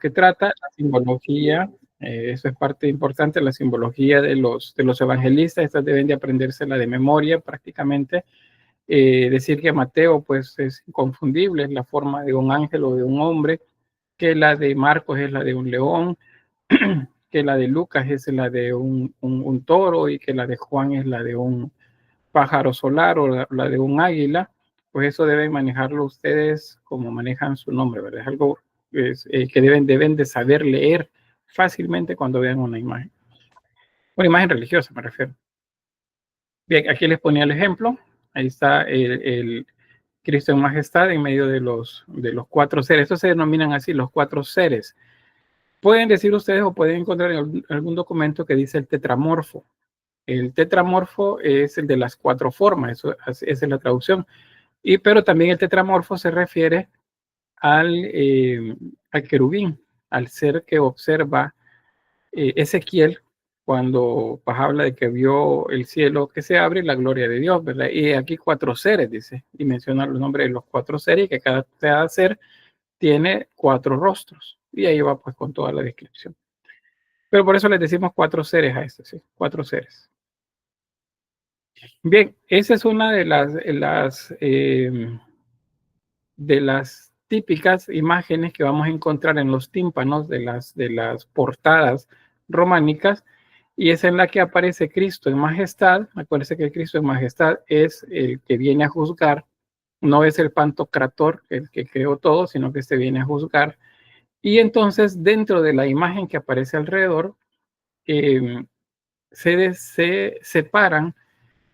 que trata, la simbología, eso es parte importante, la simbología de los evangelistas, estas deben de aprendérsela de memoria prácticamente. Decir que Mateo pues es inconfundible, es la forma de un ángel o de un hombre, que la de Marcos es la de un león, que la de Lucas es la de un toro y que la de Juan es la de un pájaro solar o la de un águila. Pues eso deben manejarlo ustedes como manejan su nombre, ¿verdad? Es algo que deben de saber leer fácilmente cuando vean una imagen religiosa, me refiero. Bien, aquí les ponía el ejemplo. Ahí está el Cristo en majestad en medio de los cuatro seres. Estos se denominan así, los cuatro seres. Pueden decir ustedes o pueden encontrar en algún documento que dice el tetramorfo. El tetramorfo es el de las cuatro formas, eso, esa es la traducción. Pero también el tetramorfo se refiere al querubín, al ser que observa Ezequiel cuando pues, habla de que vio el cielo que se abre y la gloria de Dios, ¿verdad? Y aquí cuatro seres, dice, y menciona los nombres de los cuatro seres, y que cada ser tiene cuatro rostros. Y ahí va pues con toda la descripción. Pero por eso les decimos cuatro seres a estos, ¿sí? Cuatro seres. Bien, esa es una de las típicas imágenes que vamos a encontrar en los tímpanos de las portadas románicas, y es en la que aparece Cristo en majestad. Acuérdense que el Cristo en majestad es el que viene a juzgar, no es el pantocrator, el que creó todo, sino que este viene a juzgar. Y entonces dentro de la imagen que aparece alrededor, se separan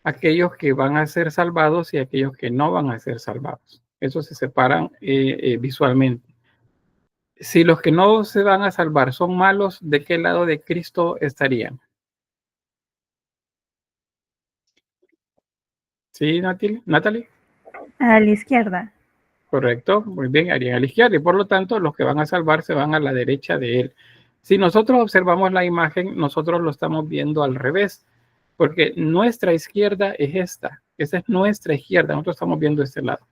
aquellos que van a ser salvados y aquellos que no van a ser salvados. Eso se separan visualmente. Si los que no se van a salvar son malos, ¿de qué lado de Cristo estarían? ¿Sí, Natalie? A la izquierda. Correcto, muy bien, harían a la izquierda, y por lo tanto los que van a salvar se van a la derecha de él. Si nosotros observamos la imagen, nosotros lo estamos viendo al revés, porque nuestra izquierda es esta, esa es nuestra izquierda, nosotros estamos viendo este lado.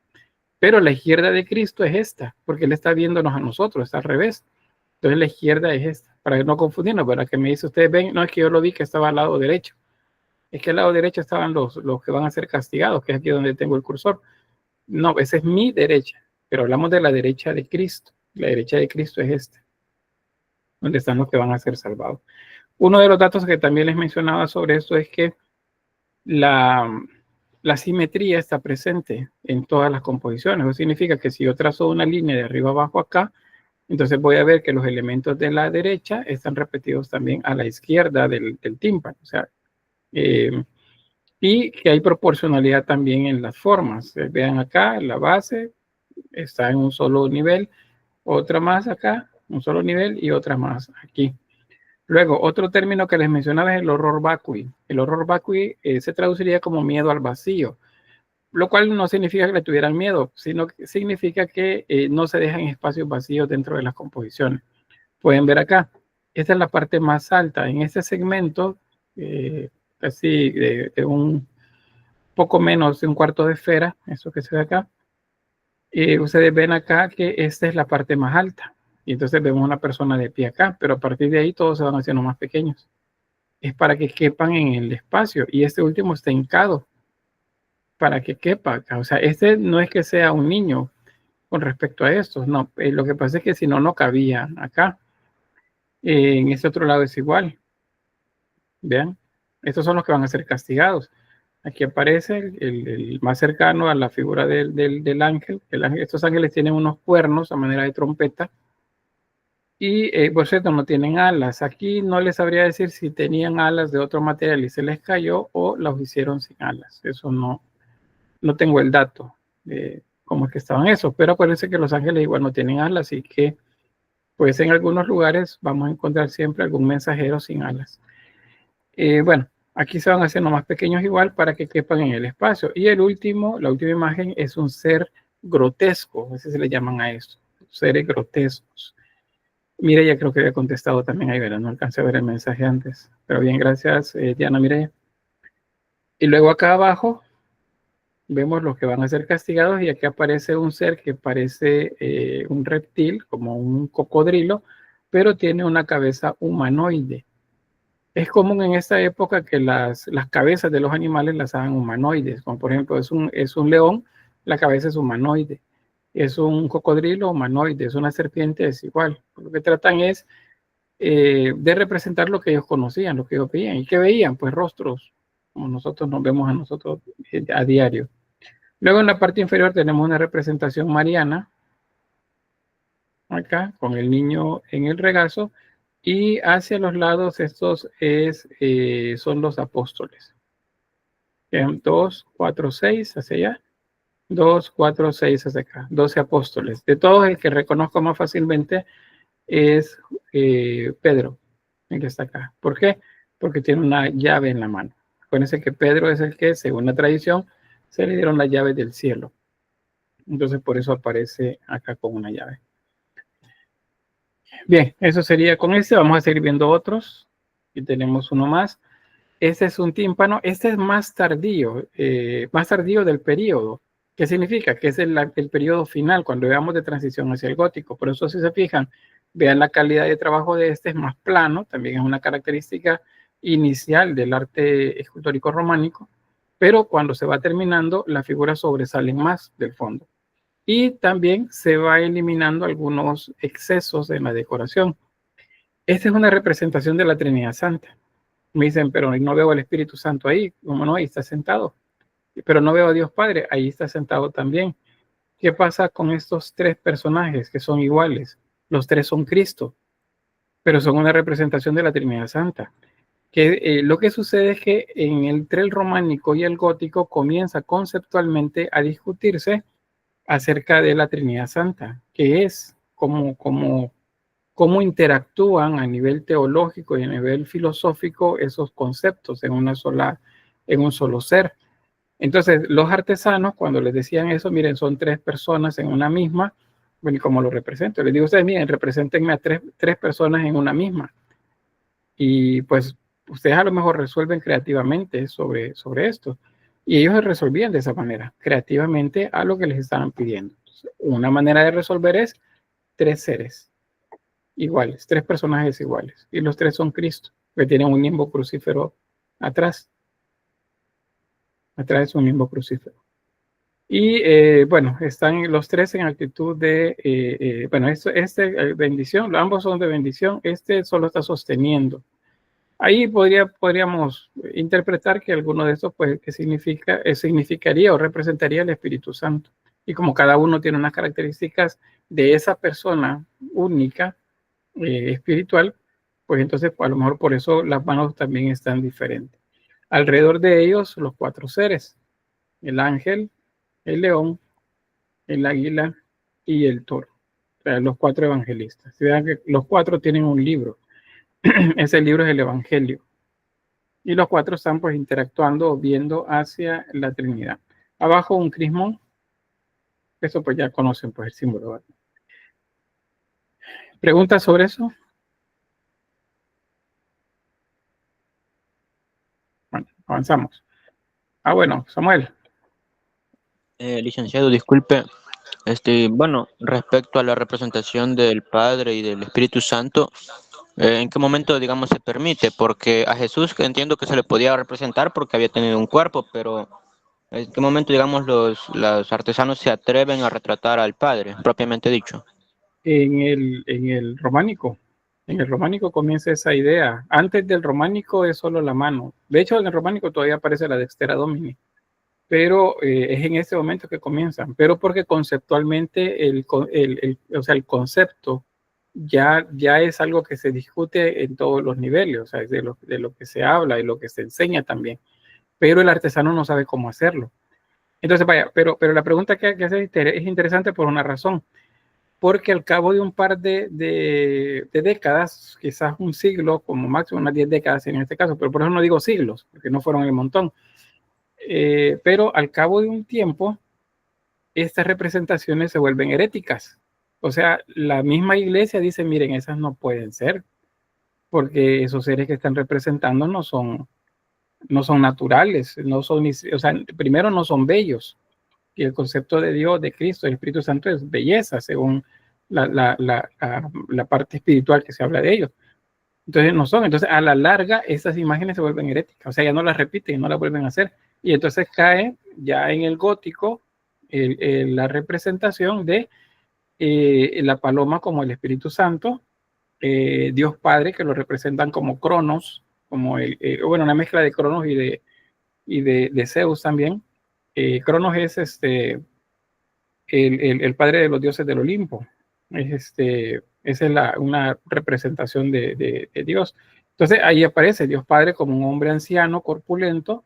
Pero la izquierda de Cristo es esta, porque Él está viéndonos a nosotros, está al revés. Entonces la izquierda es esta, para no confundirnos, ¿verdad? Que me dice, ustedes ven, no es que yo lo vi que estaba al lado derecho, es que al lado derecho estaban los que van a ser castigados, que es aquí donde tengo el cursor. No, esa es mi derecha, pero hablamos de la derecha de Cristo. La derecha de Cristo es esta, donde están los que van a ser salvados. Uno de los datos que también les mencionaba sobre esto es que la simetría está presente en todas las composiciones. Eso significa que si yo trazo una línea de arriba abajo acá, entonces voy a ver que los elementos de la derecha están repetidos también a la izquierda del tímpano. O sea, y que hay proporcionalidad también en las formas. Vean acá, la base está en un solo nivel, otra más acá, un solo nivel y otra más aquí. Luego, otro término que les mencionaba es el horror vacui. El horror vacui se traduciría como miedo al vacío, lo cual no significa que le tuvieran miedo, sino que significa que no se dejan espacios vacíos dentro de las composiciones. Pueden ver acá, esta es la parte más alta. En este segmento, casi de un poco menos de un cuarto de esfera, eso que se ve acá, ustedes ven acá que esta es la parte más alta. Y entonces vemos una persona de pie acá, pero a partir de ahí todos se van haciendo más pequeños. Es para que quepan en el espacio, y este último está hincado para que quepa acá. O sea, este no es que sea un niño con respecto a estos, no. Lo que pasa es que si no, no cabía acá. En este otro lado es igual. Vean, estos son los que van a ser castigados. Aquí aparece el más cercano a la figura del ángel. Estos ángeles tienen unos cuernos a manera de trompeta. Y por cierto, no tienen alas. Aquí no les sabría decir si tenían alas de otro material y se les cayó, o las hicieron sin alas. Eso no tengo el dato de cómo es que estaban esos, pero acuérdense que los ángeles igual no tienen alas, así que pues en algunos lugares vamos a encontrar siempre algún mensajero sin alas. Bueno, aquí se van haciendo más pequeños igual para que quepan en el espacio. Y la última imagen es un ser grotesco, así se le llaman a esto, seres grotescos. Mire, ya creo que había contestado también ahí, ¿verdad? No alcancé a ver el mensaje antes. Pero bien, gracias, Diana Mireya. Y luego acá abajo vemos los que van a ser castigados, y aquí aparece un ser que parece un reptil, como un cocodrilo, pero tiene una cabeza humanoide. Es común en esta época que las cabezas de los animales las hagan humanoides, como por ejemplo es un león, la cabeza es humanoide, es un cocodrilo humanoide, es una serpiente, es igual. Lo que tratan es de representar lo que ellos conocían, lo que ellos veían. ¿Y qué veían? Pues rostros, como nosotros nos vemos a nosotros a diario. Luego en la parte inferior tenemos una representación mariana, acá, con el niño en el regazo, y hacia los lados estos son los apóstoles. 2, 4, 6 hacia allá, 2, 4, 6 hacia acá, 12 apóstoles. De todos, el que reconozco más fácilmente es Pedro, el que está acá. ¿Por qué? Porque tiene una llave en la mano. Acuérdense que Pedro es el que, según la tradición, se le dieron las llaves del cielo. Entonces, por eso aparece acá con una llave. Bien, eso sería con este. Vamos a seguir viendo otros. Y tenemos uno más. Este es un tímpano. Este es más tardío del periodo. ¿Qué significa? Que es el periodo final, cuando veamos de transición hacia el gótico. Por eso, si se fijan, vean la calidad de trabajo de este, es más plano. También es una característica inicial del arte escultórico románico. Pero cuando se va terminando, las figuras sobresalen más del fondo. Y también se va eliminando algunos excesos en la decoración. Esta es una representación de la Trinidad Santa. Me dicen, pero no veo al Espíritu Santo ahí. ¿Cómo no? Ahí está sentado. Pero no veo a Dios Padre. Ahí está sentado también. ¿Qué pasa con estos tres personajes que son iguales? Los tres son Cristo, pero son una representación de la Trinidad Santa. Lo que sucede es que entre el románico y el gótico comienza conceptualmente a discutirse acerca de la Trinidad Santa, que es cómo interactúan a nivel teológico y a nivel filosófico esos conceptos en un solo ser. Entonces, los artesanos, cuando les decían eso, miren, son tres personas en una misma, bueno, ¿y cómo lo represento? Les digo a ustedes, miren, represéntenme a tres personas en una misma. Y pues ustedes a lo mejor resuelven creativamente sobre esto. Y ellos resolvían de esa manera, creativamente, a lo que les estaban pidiendo. Una manera de resolver es tres seres iguales, tres personajes iguales. Y los tres son Cristo, que tienen un nimbo crucífero atrás. Atrás es un nimbo crucífero. Y bueno, están los tres en actitud de, bueno, bendición, ambos son de bendición, este solo está sosteniendo. Ahí podríamos interpretar que alguno de estos, pues, significaría o representaría el Espíritu Santo. Y como cada uno tiene unas características de esa persona única, espiritual, pues entonces a lo mejor por eso las manos también están diferentes. Alrededor de ellos, los cuatro seres, el ángel, el león, el águila y el toro. O sea, los cuatro evangelistas. Se vean que los cuatro tienen un libro. Ese libro es el Evangelio. Y los cuatro están pues interactuando o viendo hacia la Trinidad. Abajo un crismón. Eso pues ya conocen pues el símbolo, ¿verdad? ¿Preguntas sobre eso? Bueno, avanzamos. Bueno, Samuel. Licenciado, disculpe. Bueno, respecto a la representación del Padre y del Espíritu Santo, ¿en qué momento, digamos, se permite? Porque a Jesús entiendo que se le podía representar porque había tenido un cuerpo, pero ¿en qué momento, digamos, los artesanos se atreven a retratar al Padre, propiamente dicho? En el románico. En el románico comienza esa idea. Antes del románico es solo la mano. De hecho, en el románico todavía aparece la dextera domini. Pero es en ese momento que comienzan. Pero porque conceptualmente el concepto ya es algo que se discute en todos los niveles. O sea, es de lo que se habla y lo que se enseña también. Pero el artesano no sabe cómo hacerlo. Entonces, vaya, pero la pregunta que hace es interesante por una razón. Porque al cabo de un par de décadas, quizás un siglo, como máximo unas 10 décadas en este caso, pero por eso no digo siglos, porque no fueron el montón. Pero al cabo de un tiempo, estas representaciones se vuelven heréticas. O sea, la misma iglesia dice, miren, esas no pueden ser, porque esos seres que están representando no son naturales, o sea, primero no son bellos. Y el concepto de Dios, de Cristo, del Espíritu Santo es belleza, según la parte espiritual que se habla de ellos. Entonces no son. Entonces a la larga esas imágenes se vuelven heréticas, o sea, ya no las repiten, no las vuelven a hacer. Y entonces cae ya en el gótico la representación de la paloma como el Espíritu Santo, Dios Padre, que lo representan como Cronos, como bueno, una mezcla de Cronos y de Zeus también. Cronos es el padre de los dioses del Olimpo. Esa es una representación de Dios. Entonces ahí aparece Dios Padre como un hombre anciano, corpulento,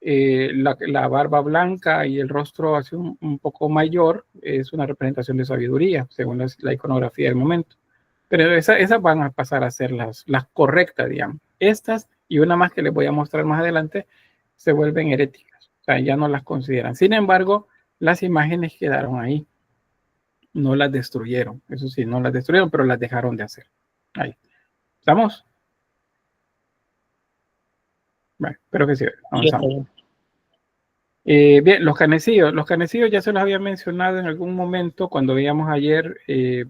la barba blanca y el rostro así un poco mayor, es una representación de sabiduría, según la iconografía del momento. Pero esas van a pasar a ser las correctas, digamos. Estas y una más que les voy a mostrar más adelante se vuelven heréticas, o sea, ya no las consideran. Sin embargo, las imágenes quedaron ahí, no las destruyeron, eso sí, no las destruyeron, pero las dejaron de hacer. Ahí. ¿Estamos? Bueno, espero que sí, avanzamos. Bien, los canecillos ya se los había mencionado en algún momento cuando veíamos ayer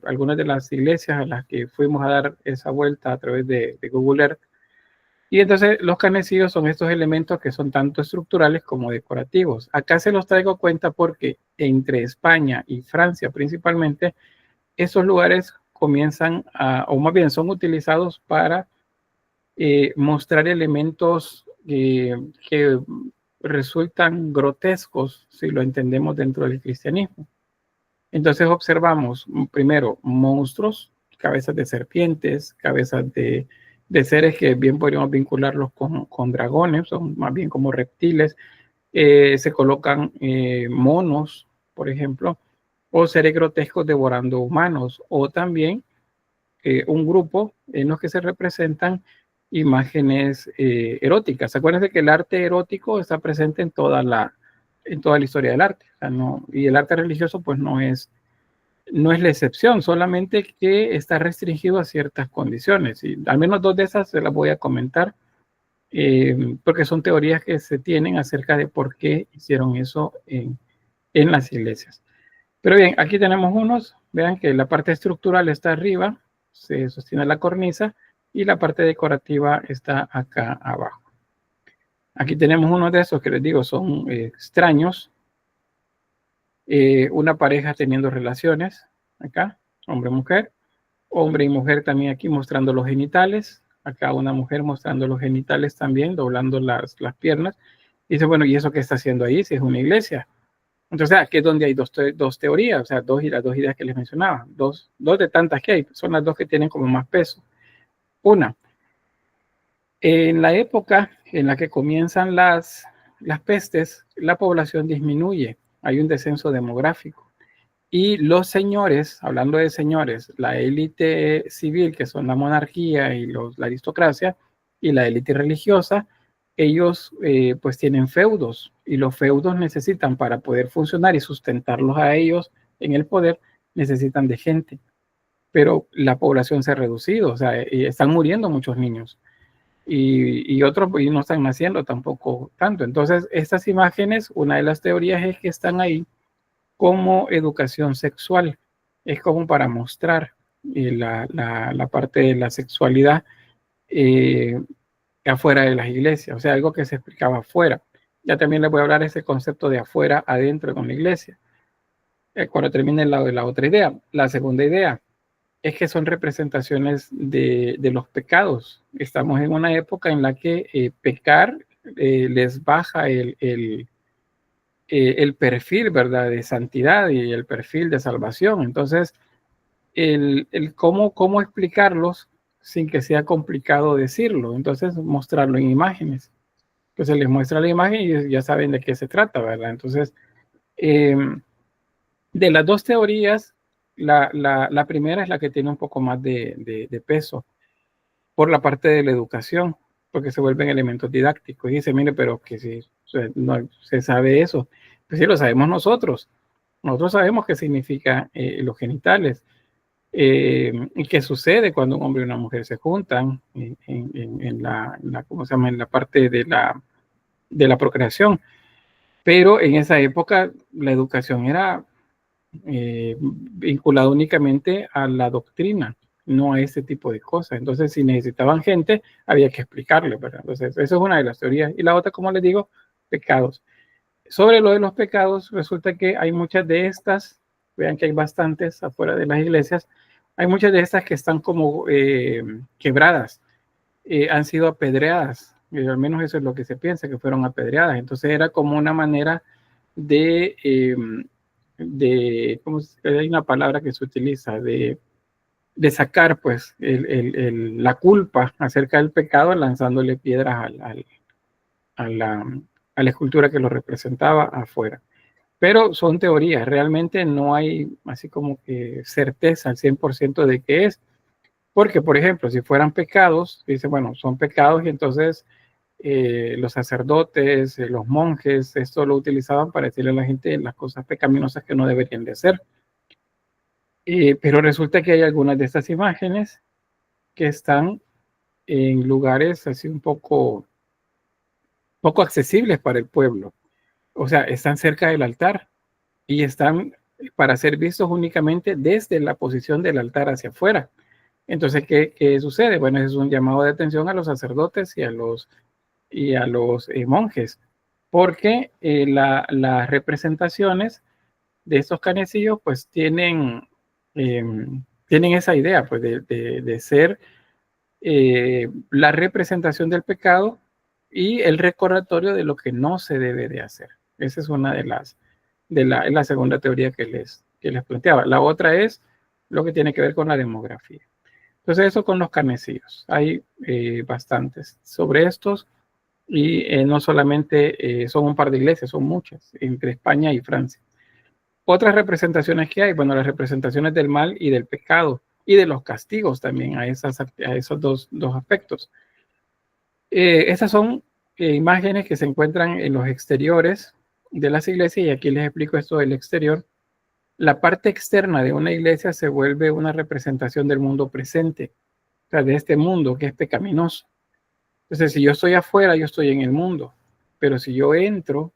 algunas de las iglesias a las que fuimos a dar esa vuelta a través de Google Earth. Y entonces los canecillos son estos elementos que son tanto estructurales como decorativos. Acá se los traigo a cuenta porque entre España y Francia principalmente, esos lugares comienzan o más bien son utilizados para mostrar elementos que resultan grotescos si lo entendemos dentro del cristianismo. Entonces observamos primero monstruos, cabezas de serpientes, cabezas de seres que bien podríamos vincularlos con dragones, son más bien como reptiles. Se colocan monos, por ejemplo, o seres grotescos devorando humanos, o también un grupo en los que se representan imágenes eróticas. Acuérdense que el arte erótico está presente en toda la historia del arte. O sea, y el arte religioso pues no es la excepción, solamente que está restringido a ciertas condiciones. Y al menos dos de esas se las voy a comentar, porque son teorías que se tienen acerca de por qué hicieron eso en las iglesias. Pero bien, aquí tenemos unos. Vean que la parte estructural está arriba, se sostiene la cornisa, y la parte decorativa está acá abajo. Aquí tenemos uno de esos que les digo son extraños. Una pareja teniendo relaciones, acá, hombre-mujer, hombre y mujer también aquí mostrando los genitales, acá una mujer mostrando los genitales también, doblando las piernas. Y dice, bueno, ¿y eso qué está haciendo ahí? Si es una iglesia. Entonces, aquí es donde hay dos teorías, o sea, las dos ideas que les mencionaba, dos de tantas que hay, son las dos que tienen como más peso. Una, en la época en la que comienzan las pestes, la población disminuye, hay un descenso demográfico. Y los señores, hablando de señores, la élite civil, que son la monarquía y la aristocracia, y la élite religiosa, ellos pues tienen feudos, y los feudos necesitan, para poder funcionar y sustentarlos a ellos en el poder, necesitan de gente. Pero la población se ha reducido, o sea, están muriendo muchos niños. Y otros y no están naciendo tampoco tanto. Entonces, estas imágenes, una de las teorías es que están ahí como educación sexual. Es como para mostrar la parte de la sexualidad afuera de las iglesias, o sea, algo que se explicaba afuera. Ya también les voy a hablar de ese concepto de afuera, adentro con la iglesia. Cuando termine la otra idea. La segunda idea es que son representaciones de los pecados. Estamos en una época en la que pecar les baja el perfil, ¿verdad?, de santidad y el perfil de salvación. Entonces, cómo explicarlos sin que sea complicado decirlo. Entonces, mostrarlo en imágenes. Entonces, les muestra la imagen y ya saben de qué se trata, ¿verdad? Entonces, de las dos teorías, la primera es la que tiene un poco más de peso por la parte de la educación, porque se vuelven elementos didácticos. Y dice, mire, pero que si no se sabe eso, pues sí lo sabemos nosotros. Nosotros sabemos qué significa los genitales y qué sucede cuando un hombre y una mujer se juntan ¿cómo se llama? En la parte de la procreación. Pero en esa época la educación era vinculado únicamente a la doctrina, no a ese tipo de cosas. Entonces, si necesitaban gente, había que explicarle, ¿verdad? Entonces, eso es una de las teorías. Y la otra, como les digo, pecados. Sobre lo de los pecados, resulta que hay muchas de estas, vean que hay bastantes afuera de las iglesias, hay muchas de estas que están como quebradas, han sido apedreadas, al menos eso es lo que se piensa, que fueron apedreadas. Entonces era como una manera ¿cómo hay una palabra que se utiliza? De sacar pues la culpa acerca del pecado lanzándole piedras a la escultura que lo representaba afuera. Pero son teorías, realmente no hay así como que certeza al 100% de qué es, porque por ejemplo, si fueran pecados, dice, bueno, son pecados y entonces los sacerdotes, los monjes, esto lo utilizaban para decirle a la gente las cosas pecaminosas que no deberían de hacer. Pero resulta que hay algunas de estas imágenes que están en lugares así un poco accesibles para el pueblo. O sea, están cerca del altar y están para ser vistos únicamente desde la posición del altar hacia afuera. Entonces, ¿qué sucede? Bueno, es un llamado de atención a los sacerdotes y a los monjes, porque las representaciones de estos canecillos pues tienen esa idea pues de ser la representación del pecado y el recordatorio de lo que no se debe de hacer. Esa es una de la segunda teoría que les planteaba. La otra es lo que tiene que ver con la demografía. Entonces eso con los canecillos. Hay bastantes sobre estos y no solamente son un par de iglesias, son muchas, entre España y Francia. Otras representaciones que hay, bueno, las representaciones del mal y del pecado y de los castigos también a esos dos aspectos. Estas son imágenes que se encuentran en los exteriores de las iglesias y aquí les explico esto del exterior. La parte externa de una iglesia se vuelve una representación del mundo presente, o sea, de este mundo que es pecaminoso. Entonces, si yo estoy afuera, yo estoy en el mundo, pero si yo entro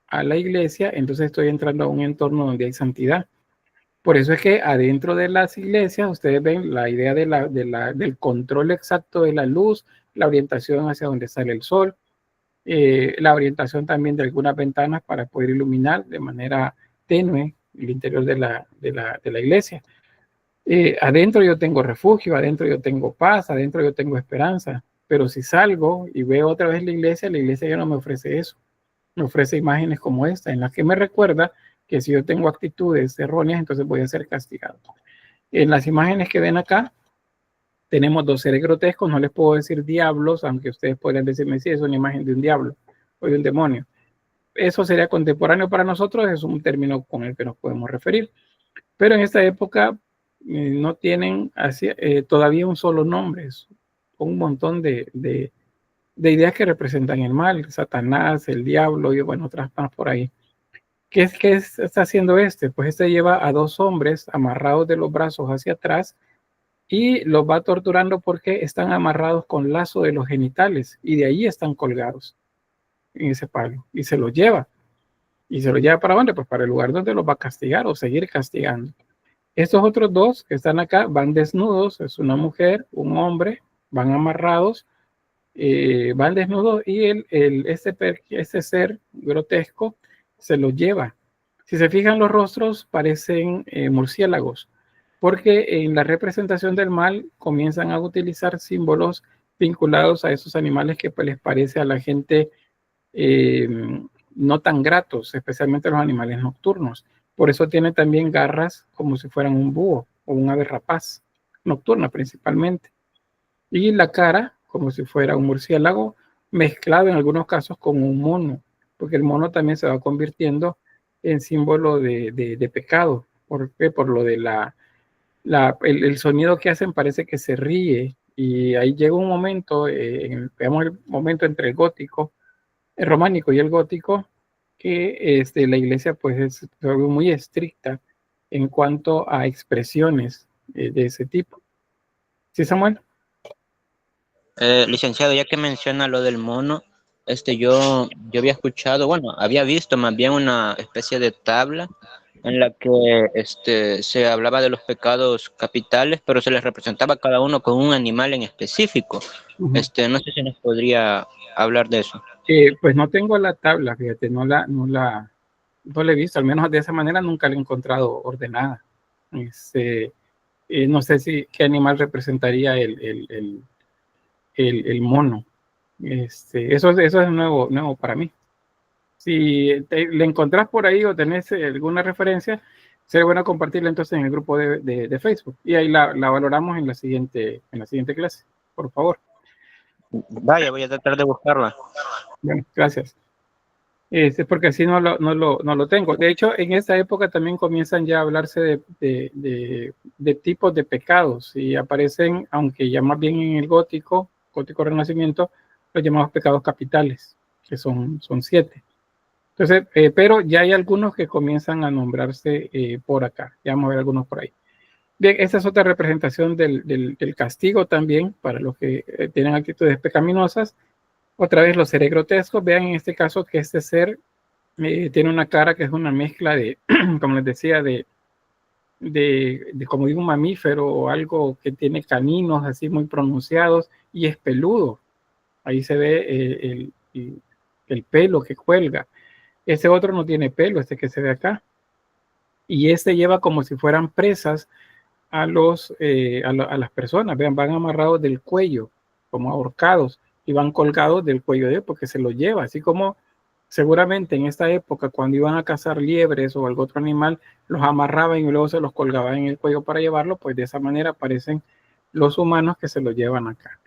a la iglesia, entonces estoy entrando a un entorno donde hay santidad. Por eso es que adentro de las iglesias ustedes ven la idea del control exacto de la luz, la orientación hacia donde sale el sol, la orientación también de algunas ventanas para poder iluminar de manera tenue el interior de la iglesia. Adentro yo tengo refugio, adentro yo tengo paz, adentro yo tengo esperanza, pero si salgo y veo otra vez la iglesia ya no me ofrece eso, me ofrece imágenes como esta, en las que me recuerda que si yo tengo actitudes erróneas, entonces voy a ser castigado. En las imágenes que ven acá, tenemos dos seres grotescos, no les puedo decir diablos, aunque ustedes podrían decirme si es una imagen de un diablo o de un demonio. Eso sería contemporáneo para nosotros, es un término con el que nos podemos referir. Pero en esta época no tienen todavía un solo nombre, es un montón de ideas que representan el mal, Satanás, el diablo y bueno, otras más por ahí. ¿Qué está haciendo este? Pues este lleva a dos hombres amarrados de los brazos hacia atrás y los va torturando porque están amarrados con lazo de los genitales y de ahí están colgados en ese palo y se los lleva. ¿Y se los lleva para dónde? Pues para el lugar donde los va a castigar o seguir castigando. Estos otros dos que están acá van desnudos, es una mujer, un hombre, van amarrados, van desnudos y este ser grotesco se los lleva. Si se fijan los rostros parecen murciélagos, porque en la representación del mal comienzan a utilizar símbolos vinculados a esos animales que pues, les parece a la gente no tan gratos, especialmente los animales nocturnos. Por eso tiene también garras como si fueran un búho o un ave rapaz, nocturna principalmente. Y la cara como si fuera un murciélago, mezclado en algunos casos con un mono, porque el mono también se va convirtiendo en símbolo de pecado. ¿Por qué? Por lo de el sonido que hacen parece que se ríe y ahí llega un momento, veamos el momento entre el gótico, el románico y el gótico, que la iglesia pues es muy estricta en cuanto a expresiones de ese tipo. ¿Sí, Samuel? Licenciado, ya que menciona lo del mono, yo había escuchado, bueno, había visto más bien una especie de tabla en la que se hablaba de los pecados capitales, pero se les representaba a cada uno con un animal en específico. Ujú. No sé si nos podría hablar de eso. Pues no tengo la tabla, fíjate, no la he visto, al menos de esa manera nunca la he encontrado ordenada. Este, no sé si qué animal representaría el mono. Eso es nuevo para mí. Si le encontrás por ahí o tenés alguna referencia, sería bueno compartirla entonces en el grupo de Facebook y ahí la valoramos en la siguiente clase, por favor. Vaya, voy a tratar de buscarla. Bueno, gracias. Porque así no lo tengo. De hecho, en esta época también comienzan ya a hablarse de tipos de pecados y aparecen, aunque ya más bien en el gótico renacimiento, los llamados pecados capitales, que son 7. Entonces, pero ya hay algunos que comienzan a nombrarse por acá. Ya vamos a ver algunos por ahí. Bien, esta es otra representación del castigo también para los que tienen actitudes pecaminosas. Otra vez los seres grotescos. Vean en este caso que este ser tiene una cara que es una mezcla de, como les decía, de como de un mamífero o algo que tiene caninos así muy pronunciados y es peludo. Ahí se ve el pelo que cuelga. Ese otro no tiene pelo, este que se ve acá. Y este lleva como si fueran presas a las personas. Vean, van amarrados del cuello, como ahorcados, y van colgados del cuello de él porque se lo lleva. Así como seguramente en esta época, cuando iban a cazar liebres o algún otro animal, los amarraban y luego se los colgaban en el cuello para llevarlo, pues de esa manera aparecen los humanos que se lo llevan acá.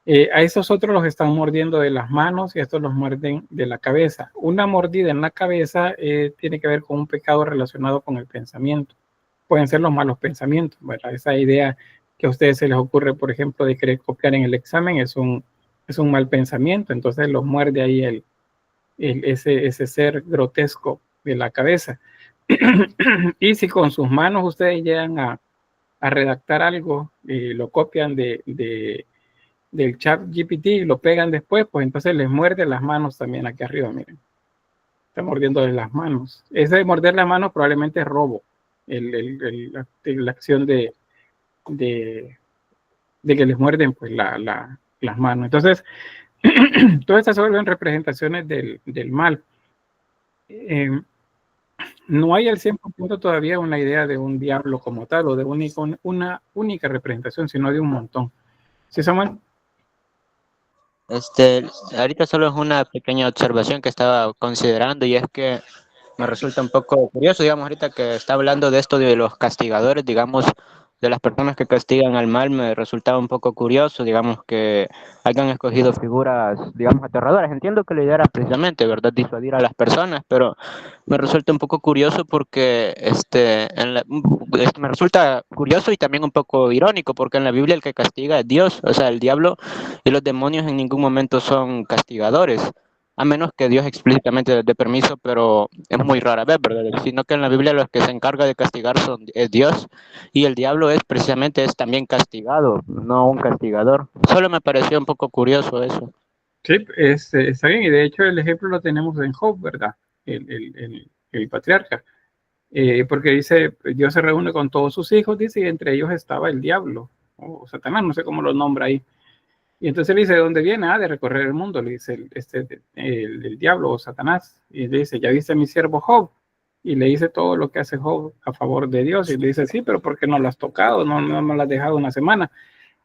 A esos otros los están mordiendo de las manos y estos los muerden de la cabeza. Una mordida en la cabeza tiene que ver con un pecado relacionado con el pensamiento. Pueden ser los malos pensamientos, ¿verdad? Esa idea que a ustedes se les ocurre, por ejemplo, de querer copiar en el examen es un mal pensamiento. Entonces los muerde ahí ese ser grotesco de la cabeza. Y si con sus manos ustedes llegan a redactar algo y lo copian del chat GPT y lo pegan después, pues entonces les muerde las manos también aquí arriba, miren. Está mordiendo de las manos. Ese de morder las manos probablemente es robo. La acción de que les muerden pues las manos. Entonces, todas estas se vuelven representaciones del mal. No hay al 100% todavía una idea de un diablo como tal o de una única representación, sino de un montón. ¿Sí, Samuel? Ahorita solo es una pequeña observación que estaba considerando y es que me resulta un poco curioso, digamos, ahorita que está hablando de esto de los castigadores, digamos, de las personas que castigan al mal, me resultaba un poco curioso, digamos, que hayan escogido figuras, digamos, aterradoras. Entiendo que la idea era precisamente, ¿verdad?, disuadir a las personas, pero me resulta un poco curioso porque, me resulta curioso y también un poco irónico, porque en la Biblia el que castiga es Dios, o sea, el diablo y los demonios en ningún momento son castigadores, a menos que Dios explícitamente dé permiso, pero es muy rara vez, ¿verdad? Sino que en la Biblia los que se encarga de castigar es Dios y el diablo es también castigado, no un castigador. Solo me pareció un poco curioso eso. Sí, está bien. Y de hecho el ejemplo lo tenemos en Job, ¿verdad? El patriarca. Porque dice, Dios se reúne con todos sus hijos, dice, y entre ellos estaba el diablo, o Satanás, no sé cómo lo nombra ahí. Y entonces le dice, ¿de dónde viene? De recorrer el mundo, le dice el diablo o Satanás. Y le dice, ¿ya viste a mi siervo Job? Y le dice todo lo que hace Job a favor de Dios. Y le dice, sí, pero ¿por qué no lo has tocado? No me lo has dejado una semana.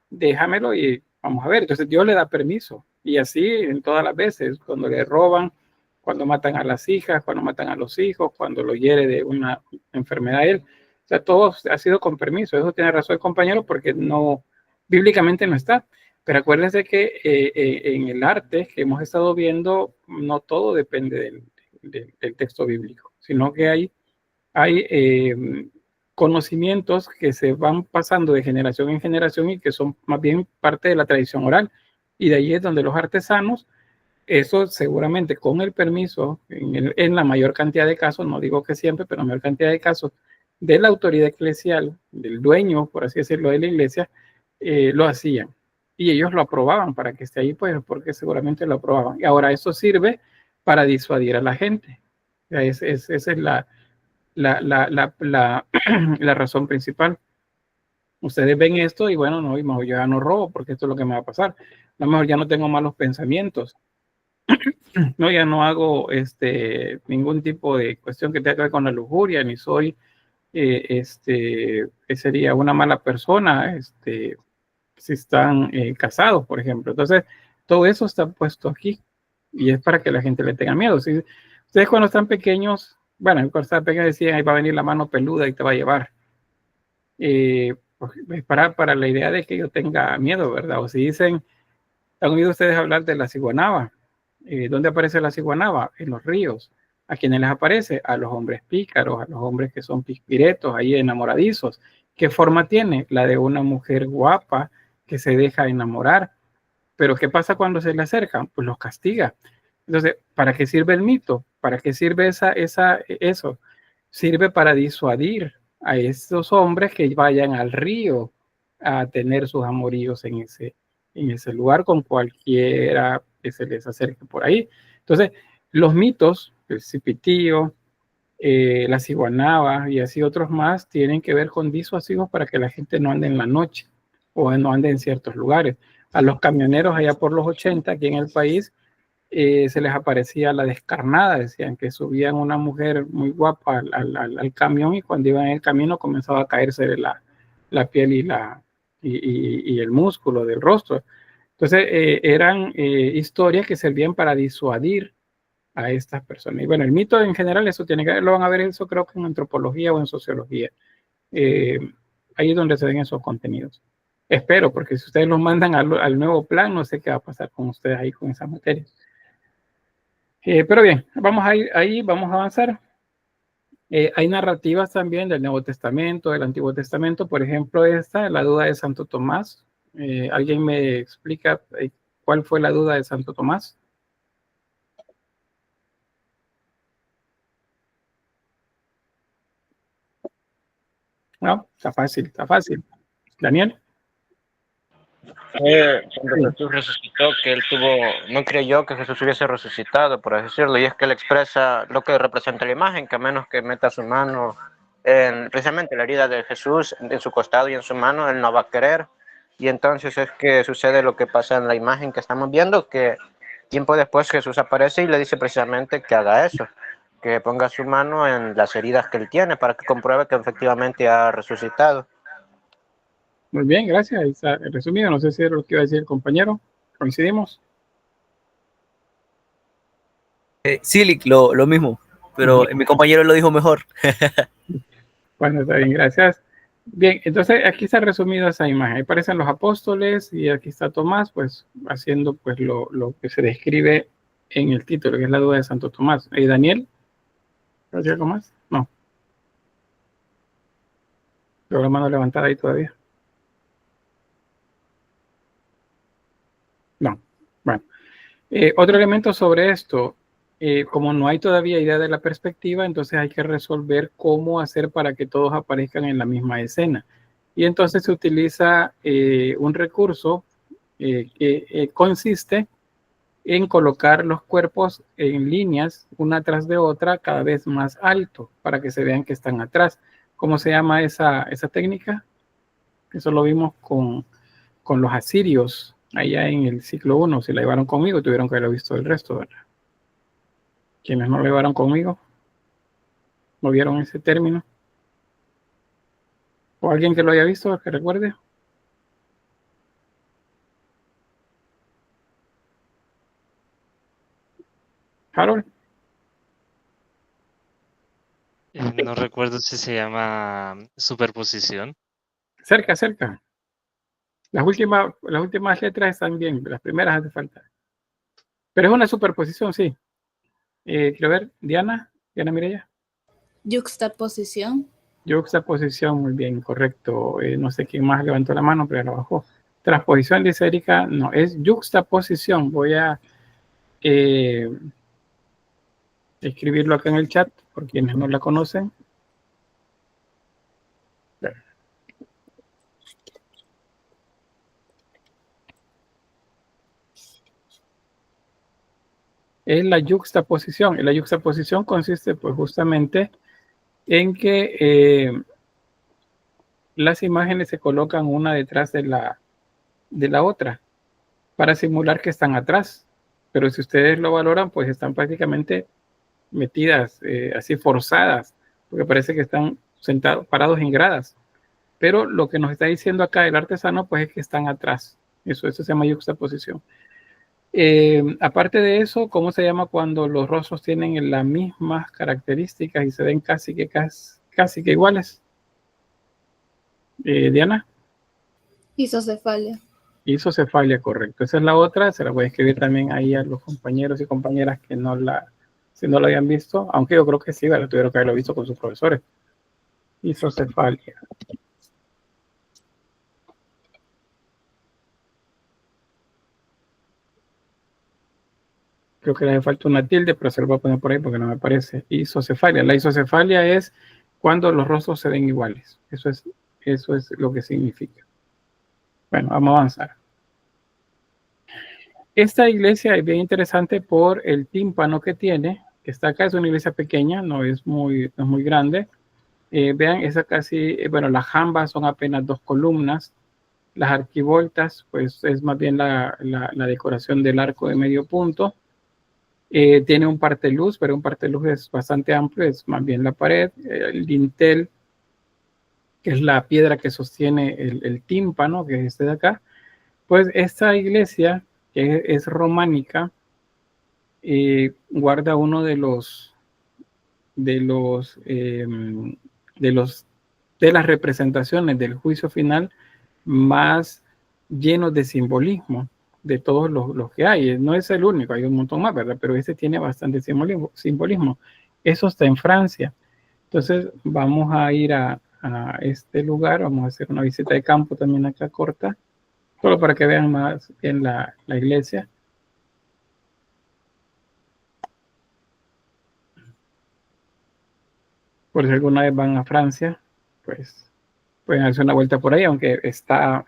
Déjamelo y vamos a ver. Entonces Dios le da permiso. Y así en todas las veces, cuando le roban, cuando matan a las hijas, cuando matan a los hijos, cuando lo hiere de una enfermedad él. O sea, todo ha sido con permiso. Eso tiene razón el compañero porque no, bíblicamente no está. Pero acuérdense que en el arte que hemos estado viendo, no todo depende del texto bíblico, sino que hay conocimientos que se van pasando de generación en generación y que son más bien parte de la tradición oral. Y de ahí es donde los artesanos, eso seguramente con el permiso, en la mayor cantidad de casos, no digo que siempre, pero en la mayor cantidad de casos, de la autoridad eclesial, del dueño, por así decirlo, de la iglesia, lo hacían. Y ellos lo aprobaban para que esté ahí, pues porque seguramente lo aprobaban. Y ahora eso sirve para disuadir a la gente. O sea, esa es la razón principal. Ustedes ven esto y bueno, no, y mejor yo ya no robo porque esto es lo que me va a pasar. A lo mejor ya no tengo malos pensamientos. No, ya no hago ningún tipo de cuestión que tenga que ver con la lujuria, ni soy que sería una mala persona, si están casados, por ejemplo. Entonces, todo eso está puesto aquí y es para que la gente le tenga miedo. Si ustedes cuando están pequeños, bueno, cuando están pequeños decían, ahí va a venir la mano peluda y te va a llevar. Pues, es para la idea de que yo tenga miedo, ¿verdad? O si dicen, ¿han oído ustedes hablar de la ciguanaba? ¿Dónde aparece la ciguanaba? En los ríos. ¿A quiénes les aparece? A los hombres pícaros, a los hombres que son pispiretos, ahí enamoradizos. ¿Qué forma tiene? La de una mujer guapa que se deja enamorar. Pero ¿qué pasa cuando se le acercan? Pues los castiga. Entonces, ¿para qué sirve el mito? ¿Para qué sirve eso? Sirve para disuadir a esos hombres que vayan al río a tener sus amoríos en ese lugar con cualquiera que se les acerque por ahí. Entonces, los mitos, el cipitío, la ciguanaba y así otros más, tienen que ver con disuasivos para que la gente no ande en la noche o no ande en ciertos lugares. A los camioneros allá por los 80 aquí en el país se les aparecía la descarnada, decían que subían una mujer muy guapa al camión y cuando iban en el camino comenzaba a caerse de la piel y el músculo del rostro. Entonces eran historias que servían para disuadir a estas personas. Y bueno, el mito en general, eso tiene que ver, lo van a ver eso creo que en antropología o en sociología. Eh, Ahí es donde se ven esos contenidos. Espero, porque si ustedes los mandan al nuevo plan, no sé qué va a pasar con ustedes ahí con esas materias. Pero bien, vamos a ir ahí, vamos a avanzar. Hay narrativas también del Nuevo Testamento, del Antiguo Testamento, por ejemplo, la duda de Santo Tomás. ¿Alguien me explica cuál fue la duda de Santo Tomás? No, está fácil, está fácil. Daniel. Cuando Jesús resucitó, que él no creyó que Jesús hubiese resucitado, por así decirlo, y es que él expresa lo que representa la imagen, que a menos que meta su mano en precisamente la herida de Jesús, en su costado y en su mano, él no va a querer, y entonces es que sucede lo que pasa en la imagen que estamos viendo, que tiempo después Jesús aparece y le dice precisamente que haga eso, que ponga su mano en las heridas que él tiene para que compruebe que efectivamente ha resucitado. Muy bien, gracias. Ahí está resumido. No sé si era lo que iba a decir el compañero. ¿Coincidimos? Sí, lo mismo, pero mi compañero lo dijo mejor. Bueno, está bien, gracias. Bien, entonces aquí está resumido esa imagen. Ahí aparecen los apóstoles y aquí está Tomás, pues haciendo pues lo que se describe en el título, que es la duda de Santo Tomás. ¿Y Daniel? ¿Puedo decir algo más? No. Tengo la mano levantada ahí todavía. No. Bueno. Otro elemento sobre esto, como no hay todavía idea de la perspectiva, entonces hay que resolver cómo hacer para que todos aparezcan en la misma escena. Y entonces se utiliza un recurso que consiste en colocar los cuerpos en líneas una tras de otra cada vez más alto para que se vean que están atrás. ¿Cómo se llama esa técnica? Eso lo vimos con los asirios allá en el siglo I. Si la llevaron conmigo, tuvieron que haberlo visto el resto, ¿verdad? Quienes no lo llevaron conmigo, ¿no vieron ese término? ¿O alguien que lo haya visto, que recuerde? Harold. No recuerdo si se llama superposición. Cerca, cerca. Las últimas letras están bien, las primeras hace falta. Pero es una superposición, sí. Quiero ver, Diana Mireya. Yuxtaposición. Yuxtaposición, muy bien, correcto. No sé quién más levantó la mano, pero la bajó. Transposición, dice Erika, no, es yuxtaposición. Voy a escribirlo acá en el chat, por quienes no la conocen. Es la yuxtaposición. Y la yuxtaposición consiste, pues, justamente en que las imágenes se colocan una detrás de la otra para simular que están atrás. Pero si ustedes lo valoran, pues están prácticamente metidas, así forzadas, porque parece que están sentados, parados en gradas. Pero lo que nos está diciendo acá el artesano, pues es que están atrás. Eso se llama yuxtaposición. Aparte de eso, ¿cómo se llama cuando los rostros tienen las mismas características y se ven casi que iguales? Diana. Isocefalia. Isocefalia, correcto. Esa es la otra, se la voy a escribir también ahí a los compañeros y compañeras que si no lo habían visto, aunque yo creo que sí, ¿verdad? Tuvieron que haberlo visto con sus profesores. Isocefalia. Creo que le hace falta una tilde, pero se lo voy a poner por ahí porque no me parece. Isocefalia. La isocefalia es cuando los rostros se ven iguales. Eso es lo que significa. Bueno, vamos a avanzar. Esta iglesia es bien interesante por el tímpano que tiene, que está acá. Es una iglesia pequeña, no es muy grande. Vean, esa casi, bueno, las jambas son apenas 2 columnas. Las arquivoltas, pues es más bien la decoración del arco de medio punto. Tiene un parteluz, pero un parteluz es bastante amplio, es más bien la pared. El dintel, que es la piedra que sostiene el tímpano, que es este de acá. Pues esta iglesia, que es románica, guarda uno de las representaciones del juicio final más llenos de simbolismo de todos los que hay. No es el único, hay un montón más, ¿verdad? Pero este tiene bastante simbolismo. Eso está en Francia. Entonces vamos a ir a este lugar, vamos a hacer una visita de campo también acá corta, solo para que vean más bien la iglesia. Por si alguna vez van a Francia, pues pueden hacer una vuelta por ahí, aunque está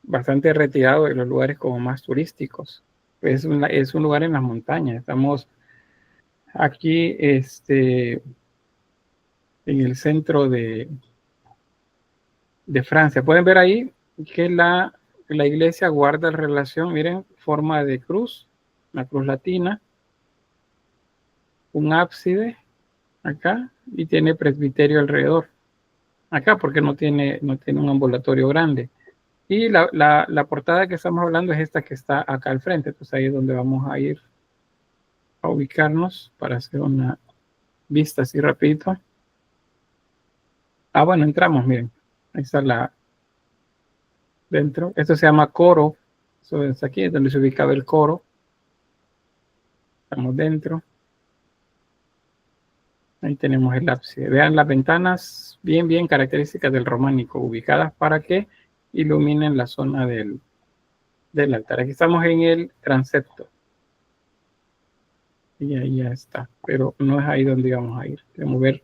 bastante retirado de los lugares como más turísticos. Es un lugar en las montañas. Estamos aquí en el centro de Francia. Pueden ver ahí que la iglesia guarda relación, miren, forma de cruz, una cruz latina, un ábside acá y tiene presbiterio alrededor. Acá porque no tiene un ambulatorio grande. Y la portada que estamos hablando es esta que está acá al frente. Entonces ahí es donde vamos a ir a ubicarnos para hacer una vista así rapidito. Bueno, entramos, miren. Ahí está dentro. Esto se llama coro. Eso es aquí, es donde se ubicaba el coro. Estamos dentro. Ahí tenemos el ábside. Vean las ventanas bien características del románico, ubicadas para que iluminen la zona del altar. Aquí estamos en el transepto. Y ahí ya está. Pero no es ahí donde vamos a ir. Queremos ver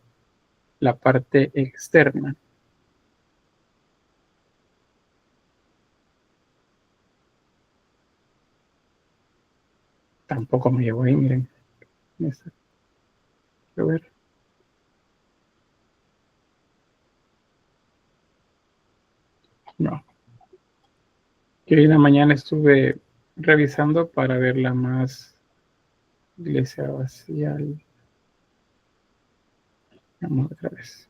la parte externa. Tampoco me llevo ahí, miren. Quiero ver. No. Que hoy en la mañana estuve revisando para verla más iglesia vacía. Vamos otra vez.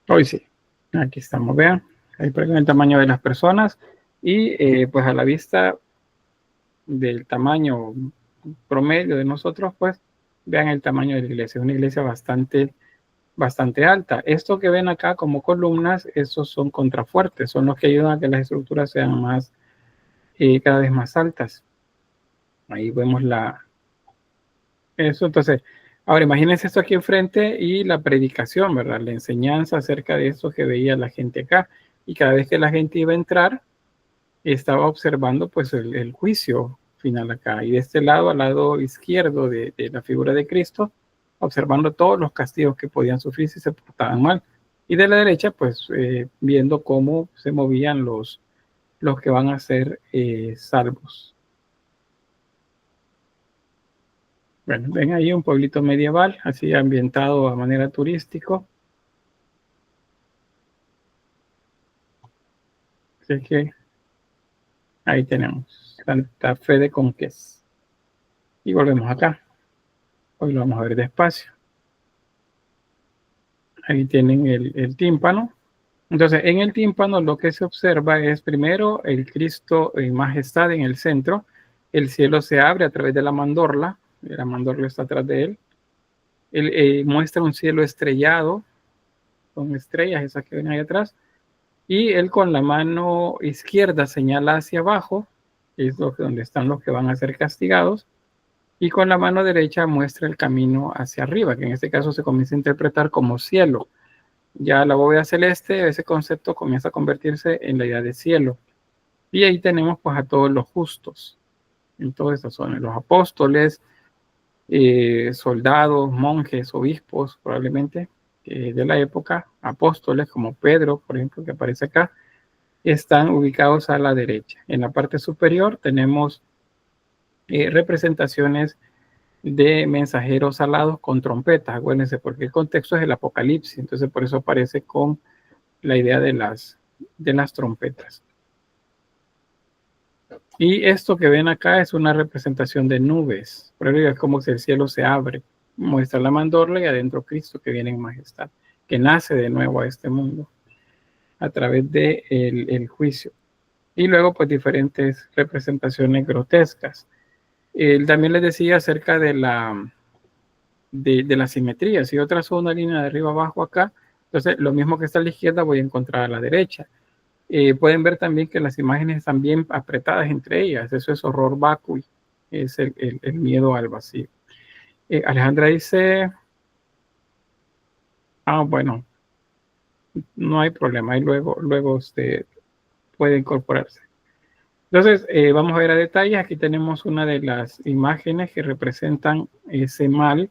Hoy sí. Aquí estamos, vean. Ahí por el tamaño de las personas y pues a la vista del tamaño promedio de nosotros, pues vean el tamaño de la iglesia. Es una iglesia bastante alta. Esto que ven acá como columnas, esos son contrafuertes, son los que ayudan a que las estructuras sean cada vez más altas. Ahí vemos eso. Entonces, ahora imagínense esto aquí enfrente y la predicación, ¿verdad? La enseñanza acerca de eso que veía la gente acá. Y cada vez que la gente iba a entrar, estaba observando pues el juicio final acá. Y de este lado, al lado izquierdo de la figura de Cristo, observando todos los castigos que podían sufrir si se portaban mal. Y de la derecha, pues viendo cómo se movían los que van a ser salvos. Bueno, ven ahí un pueblito medieval, así ambientado a manera turístico. Así que ahí tenemos Santa Fe de Conques. Y volvemos acá. Hoy lo vamos a ver despacio. Ahí tienen el tímpano. Entonces, en el tímpano lo que se observa es primero el Cristo en majestad en el centro. El cielo se abre a través de la mandorla. La mandorla está atrás de él. Él muestra un cielo estrellado con estrellas, esas que ven ahí atrás. Y él con la mano izquierda señala hacia abajo, que es donde están los que van a ser castigados. Y con la mano derecha muestra el camino hacia arriba, que en este caso se comienza a interpretar como cielo. Ya la bóveda celeste, ese concepto comienza a convertirse en la idea de cielo. Y ahí tenemos pues a todos los justos, en toda esta zona, los apóstoles, soldados, monjes, obispos, probablemente de la época, apóstoles como Pedro, por ejemplo, que aparece acá, están ubicados a la derecha. En la parte superior tenemos representaciones de mensajeros alados con trompetas, acuérdense, porque el contexto es el Apocalipsis, entonces por eso aparece con la idea de las trompetas. Y esto que ven acá es una representación de nubes, por eso es como si el cielo se abre, muestra la mandorla y adentro Cristo que viene en majestad, que nace de nuevo a este mundo a través de el juicio. Y luego pues diferentes representaciones grotescas. También les decía acerca de la simetría. Si yo trazo una línea de arriba abajo acá, entonces lo mismo que está a la izquierda voy a encontrar a la derecha. Pueden ver también que las imágenes están bien apretadas entre ellas. Eso es horror vacui, es el miedo al vacío. Alejandra dice, bueno, no hay problema, y luego usted puede incorporarse. Entonces, vamos a ver a detalle. Aquí tenemos una de las imágenes que representan ese mal.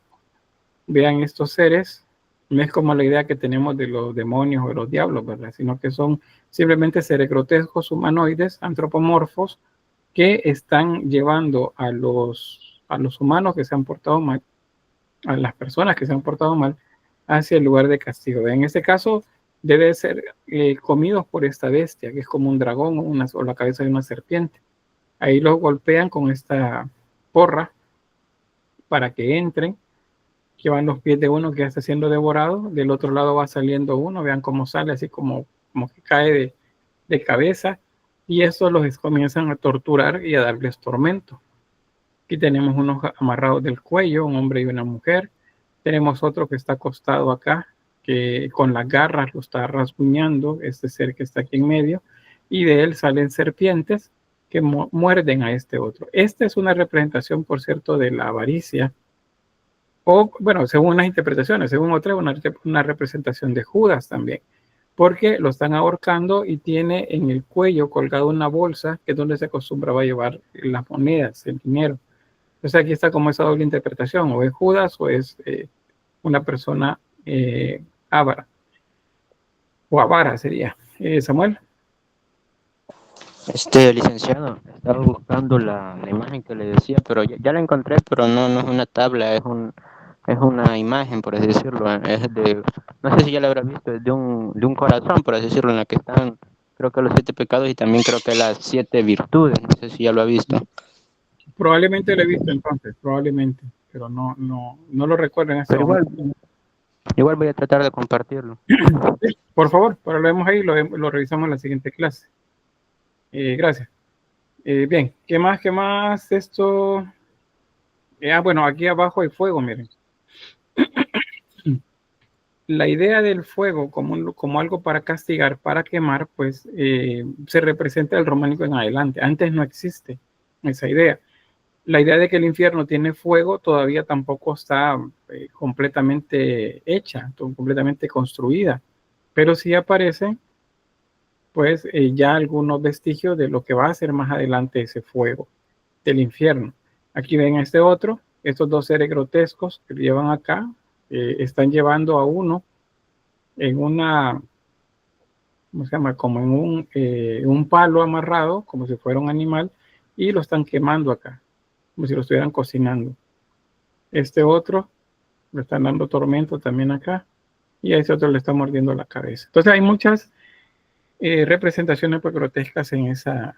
Vean estos seres. No es como la idea que tenemos de los demonios o de los diablos, ¿verdad? Sino que son simplemente seres grotescos, humanoides, antropomorfos, que están llevando a los humanos que se han portado mal, a las personas que se han portado mal, hacia el lugar de castigo. En este caso, debe ser comidos por esta bestia, que es como un dragón o la cabeza de una serpiente. Ahí los golpean con esta porra para que entren, que van los pies de uno que ya está siendo devorado, del otro lado va saliendo uno, vean cómo sale, así como que cae de cabeza, y eso los comienzan a torturar y a darles tormento. Aquí tenemos unos amarrados del cuello, un hombre y una mujer. Tenemos otro que está acostado acá, que con las garras lo está rasguñando, este ser que está aquí en medio, y de él salen serpientes que muerden a este otro. Esta es una representación, por cierto, de la avaricia, o bueno, según unas interpretaciones, según otras, una representación de Judas también, porque lo están ahorcando y tiene en el cuello colgado una bolsa, que es donde se acostumbraba a llevar las monedas, el dinero. Entonces aquí está como esa doble interpretación, o es Judas o es una persona avara, o avara sería. Samuel. Licenciado, estaba buscando la imagen que le decía, pero ya la encontré, pero no es una tabla, es una imagen, por así decirlo. No sé si ya la habrá visto, es de un corazón, por así decirlo, en la que están, creo que los 7 pecados y también creo que las 7 virtudes. No sé si ya lo ha visto. Probablemente lo he visto entonces, probablemente, pero no lo recuerdo en este momento. Igual voy a tratar de compartirlo. Sí, por favor, para lo vemos ahí, lo revisamos en la siguiente clase. Gracias. Bien, ¿qué más? Esto. Bueno, aquí abajo hay fuego, miren. La idea del fuego como algo para castigar, para quemar, pues se representa el románico en adelante. Antes no existe esa idea. La idea de que el infierno tiene fuego todavía tampoco está completamente hecha, completamente construida, pero sí aparecen pues ya algunos vestigios de lo que va a ser más adelante ese fuego del infierno. Aquí ven a este otro, estos dos seres grotescos que llevan acá, están llevando a uno en una, ¿cómo se llama? Como en un palo amarrado, como si fuera un animal, y lo están quemando acá, como si lo estuvieran cocinando. Este otro le están dando tormento también acá, y a ese otro le está mordiendo la cabeza. Entonces hay muchas representaciones pues, grotescas en esa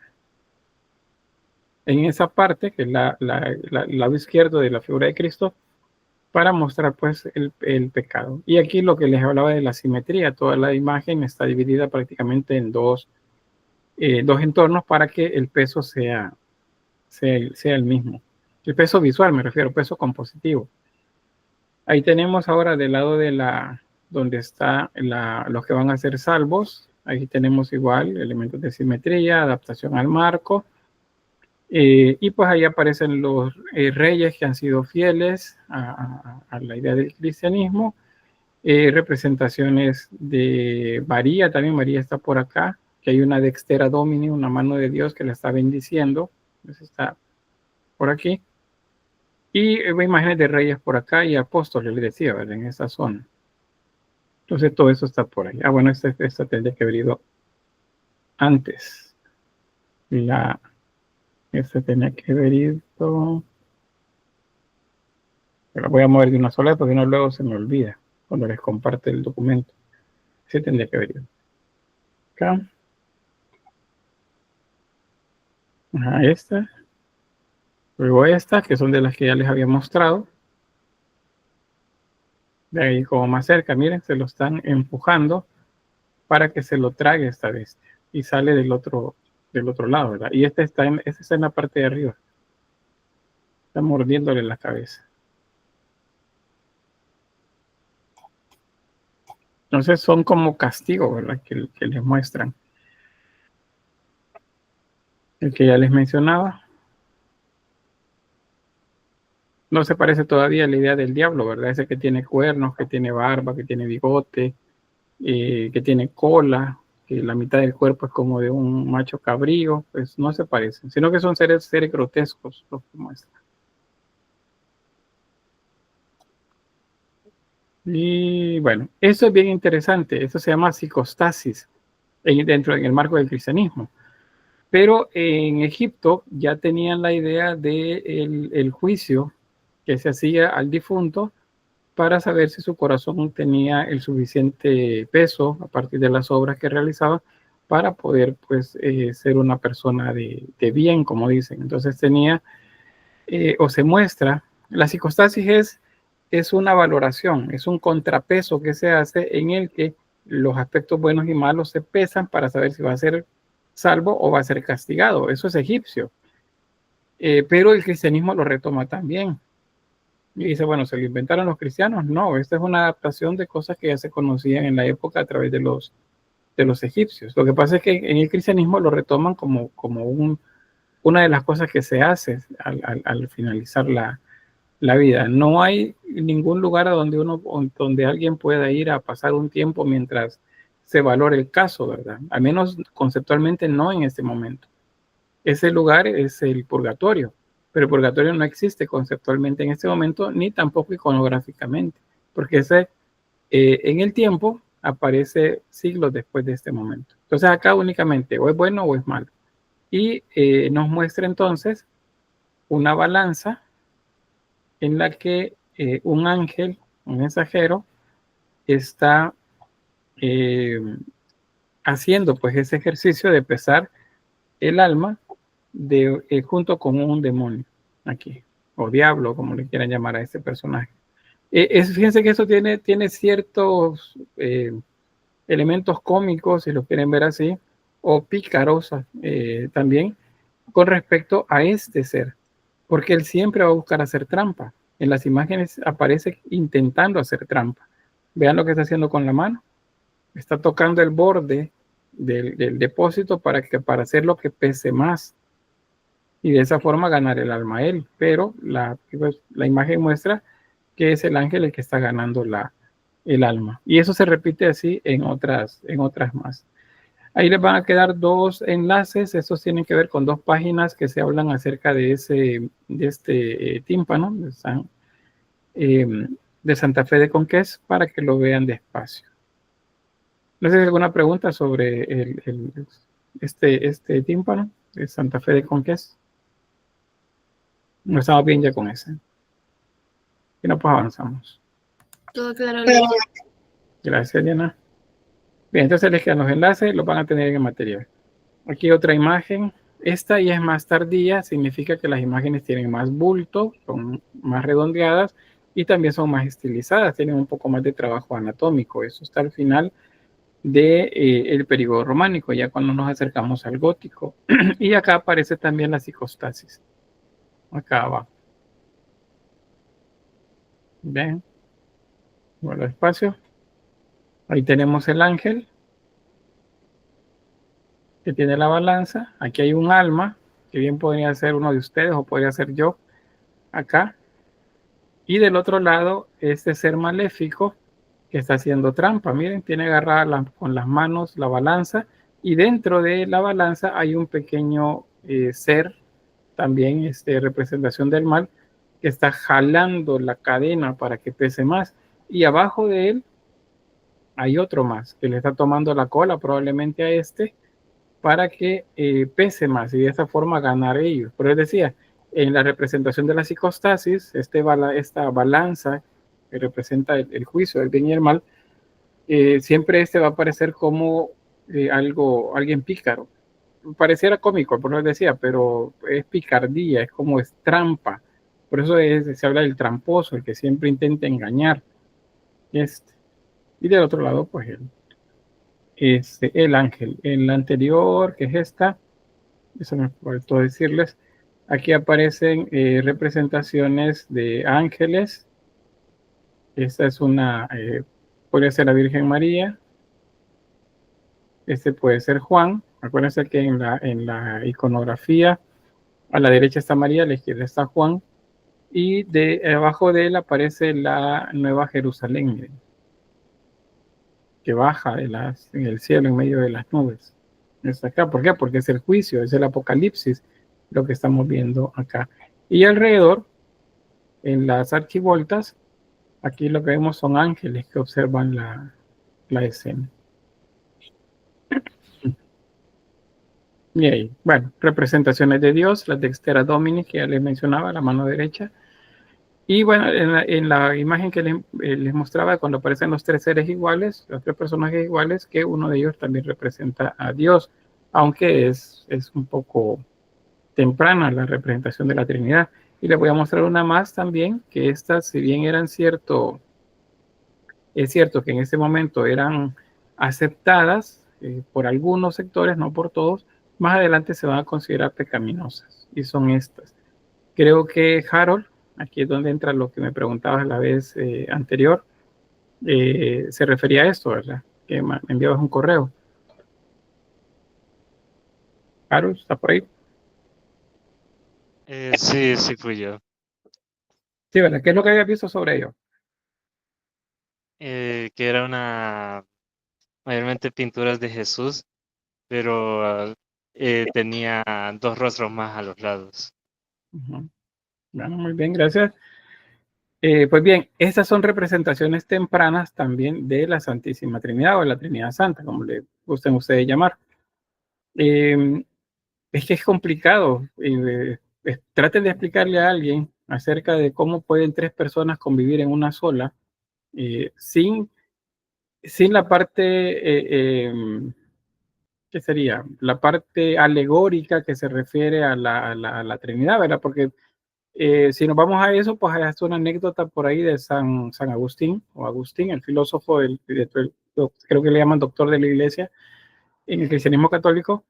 parte, que es el lado izquierdo de la figura de Cristo, para mostrar pues el pecado. Y aquí lo que les hablaba de la simetría, toda la imagen está dividida prácticamente en dos entornos para que el peso sea el mismo. El peso visual me refiero, peso compositivo. Ahí tenemos ahora del lado de donde está los que van a ser salvos. Ahí tenemos igual elementos de simetría, adaptación al marco. Y pues ahí aparecen los reyes que han sido fieles a la idea del cristianismo. Representaciones de María, también María está por acá, que hay una dextera domini, una mano de Dios que la está bendiciendo. Entonces está por aquí. Y imágenes de reyes por acá y apóstoles, les decía, ¿verdad? En esa zona. Entonces todo eso está por ahí. Bueno, esta tendría que haber ido antes. Esta tenía que haber ido. Pero voy a mover de una sola porque no luego se me olvida cuando les comparte el documento. Sí tendría que haber ido. Acá. Ajá, esta. Luego estas, que son de las que ya les había mostrado. De ahí como más cerca, miren, se lo están empujando para que se lo trague esta bestia. Y sale del otro lado, ¿verdad? Y este está en la parte de arriba. Está mordiéndole la cabeza. Entonces son como castigos, ¿verdad? Que les muestran. El que ya les mencionaba. No se parece todavía a la idea del diablo, ¿verdad? Ese que tiene cuernos, que tiene barba, que tiene bigote, que tiene cola, que la mitad del cuerpo es como de un macho cabrío, pues no se parecen, sino que son seres grotescos los que muestran. Y bueno, eso es bien interesante, eso se llama psicostasis en el marco del cristianismo. Pero en Egipto ya tenían la idea del el juicio que se hacía al difunto para saber si su corazón tenía el suficiente peso a partir de las obras que realizaba para poder pues ser una persona de bien, como dicen. Entonces tenía o se muestra, la psicostasis es una valoración, es un contrapeso que se hace en el que los aspectos buenos y malos se pesan para saber si va a ser salvo o va a ser castigado. Eso es egipcio. Pero el cristianismo lo retoma también. Y dice, bueno, ¿se lo inventaron los cristianos? No, esta es una adaptación de cosas que ya se conocían en la época a través de los egipcios. Lo que pasa es que en el cristianismo lo retoman como una de las cosas que se hace al finalizar la vida. No hay ningún lugar donde alguien pueda ir a pasar un tiempo mientras se valore el caso, ¿verdad? Al menos conceptualmente no en este momento. Ese lugar es el purgatorio, pero el purgatorio no existe conceptualmente en este momento, ni tampoco iconográficamente, porque en el tiempo aparece siglos después de este momento. Entonces acá únicamente o es bueno o es malo. Y nos muestra entonces una balanza en la que un ángel, un mensajero, está haciendo pues ese ejercicio de pesar el alma junto con un demonio aquí, o diablo, como le quieran llamar a este personaje. Fíjense que eso tiene ciertos elementos cómicos, si lo quieren ver así, o pícaros también, con respecto a este ser, porque él siempre va a buscar hacer trampa. En las imágenes aparece intentando hacer trampa. Vean lo que está haciendo con la mano. Está tocando el borde del depósito para hacer lo que pese más y de esa forma ganar el alma a él, pero la imagen muestra que es el ángel el que está ganando el alma, y eso se repite así en otras más. Ahí les van a quedar dos enlaces, estos tienen que ver con dos páginas que se hablan acerca de este tímpano de Santa Fe de Conquest, para que lo vean despacio. No sé si hay alguna pregunta sobre este tímpano de Santa Fe de Conquest. No estamos bien ya con ese. Y no, pues avanzamos. Todo claro. Gracias, Diana. Bien, entonces les quedan los enlaces, los van a tener en el material. Aquí otra imagen. Esta ya es más tardía, significa que las imágenes tienen más bulto, son más redondeadas y también son más estilizadas, tienen un poco más de trabajo anatómico. Eso está al final del periodo románico, ya cuando nos acercamos al gótico. Y acá aparece también la psicostasis. Acá abajo. Ven. Bueno, despacio. Ahí tenemos el ángel que tiene la balanza. Aquí hay un alma, que bien podría ser uno de ustedes o podría ser yo, acá. Y del otro lado, este ser maléfico que está haciendo trampa. Miren, tiene agarrada con las manos la balanza y dentro de la balanza hay un pequeño ser, también representación del mal, que está jalando la cadena para que pese más. Y abajo de él hay otro más que le está tomando la cola probablemente a para que pese más y de esta forma ganar ellos. Pero les decía, en la representación de la psicostasis, esta balanza que representa el juicio, el bien y el mal, siempre va a aparecer como alguien pícaro. Pareciera cómico, por lo que decía, pero es picardía, es como es trampa. Por eso se habla del tramposo, el que siempre intenta engañar. Y del otro lado, pues el ángel. En la anterior, que es esta, eso me faltó decirles, aquí aparecen representaciones de ángeles. Esta es podría ser la Virgen María. Este puede ser Juan. Acuérdense que en la iconografía a la derecha está María, a la izquierda está Juan. Y abajo de él aparece la Nueva Jerusalén, que baja en el cielo en medio de las nubes. Está acá. ¿Por qué? Porque es el juicio, es el apocalipsis, lo que estamos viendo acá. Y alrededor, en las arquivoltas, aquí lo que vemos son ángeles que observan la escena. Y ahí, bueno, representaciones de Dios, la Dextera Domini, que ya les mencionaba, la mano derecha. Y bueno, en la imagen que les mostraba, cuando aparecen los tres seres iguales, los tres personajes iguales, que uno de ellos también representa a Dios, aunque es un poco temprana la representación de la Trinidad. Y les voy a mostrar una más también, que estas, si bien es cierto que en ese momento eran aceptadas por algunos sectores, no por todos, más adelante se van a considerar pecaminosas, y son estas. Creo que Harold, aquí es donde entra lo que me preguntabas la vez anterior, se refería a esto, ¿verdad? Que me enviabas un correo. Harold, ¿está por ahí? Sí, fui yo. Sí, ¿verdad? ¿Qué es lo que habías visto sobre ello? Que era mayormente pinturas de Jesús, pero tenía dos rostros más a los lados. Uh-huh. Bueno, muy bien, gracias. Pues bien, estas son representaciones tempranas también de la Santísima Trinidad o la Trinidad Santa, como le gusten ustedes llamar. Es que es complicado. Traten de explicarle a alguien acerca de cómo pueden tres personas convivir en una sola sin la parte, ¿qué sería? La parte alegórica que se refiere a la Trinidad, ¿verdad? Porque si nos vamos a eso, pues hay una anécdota por ahí de San Agustín, o Agustín, el filósofo, creo que le llaman doctor de la Iglesia, en el cristianismo católico,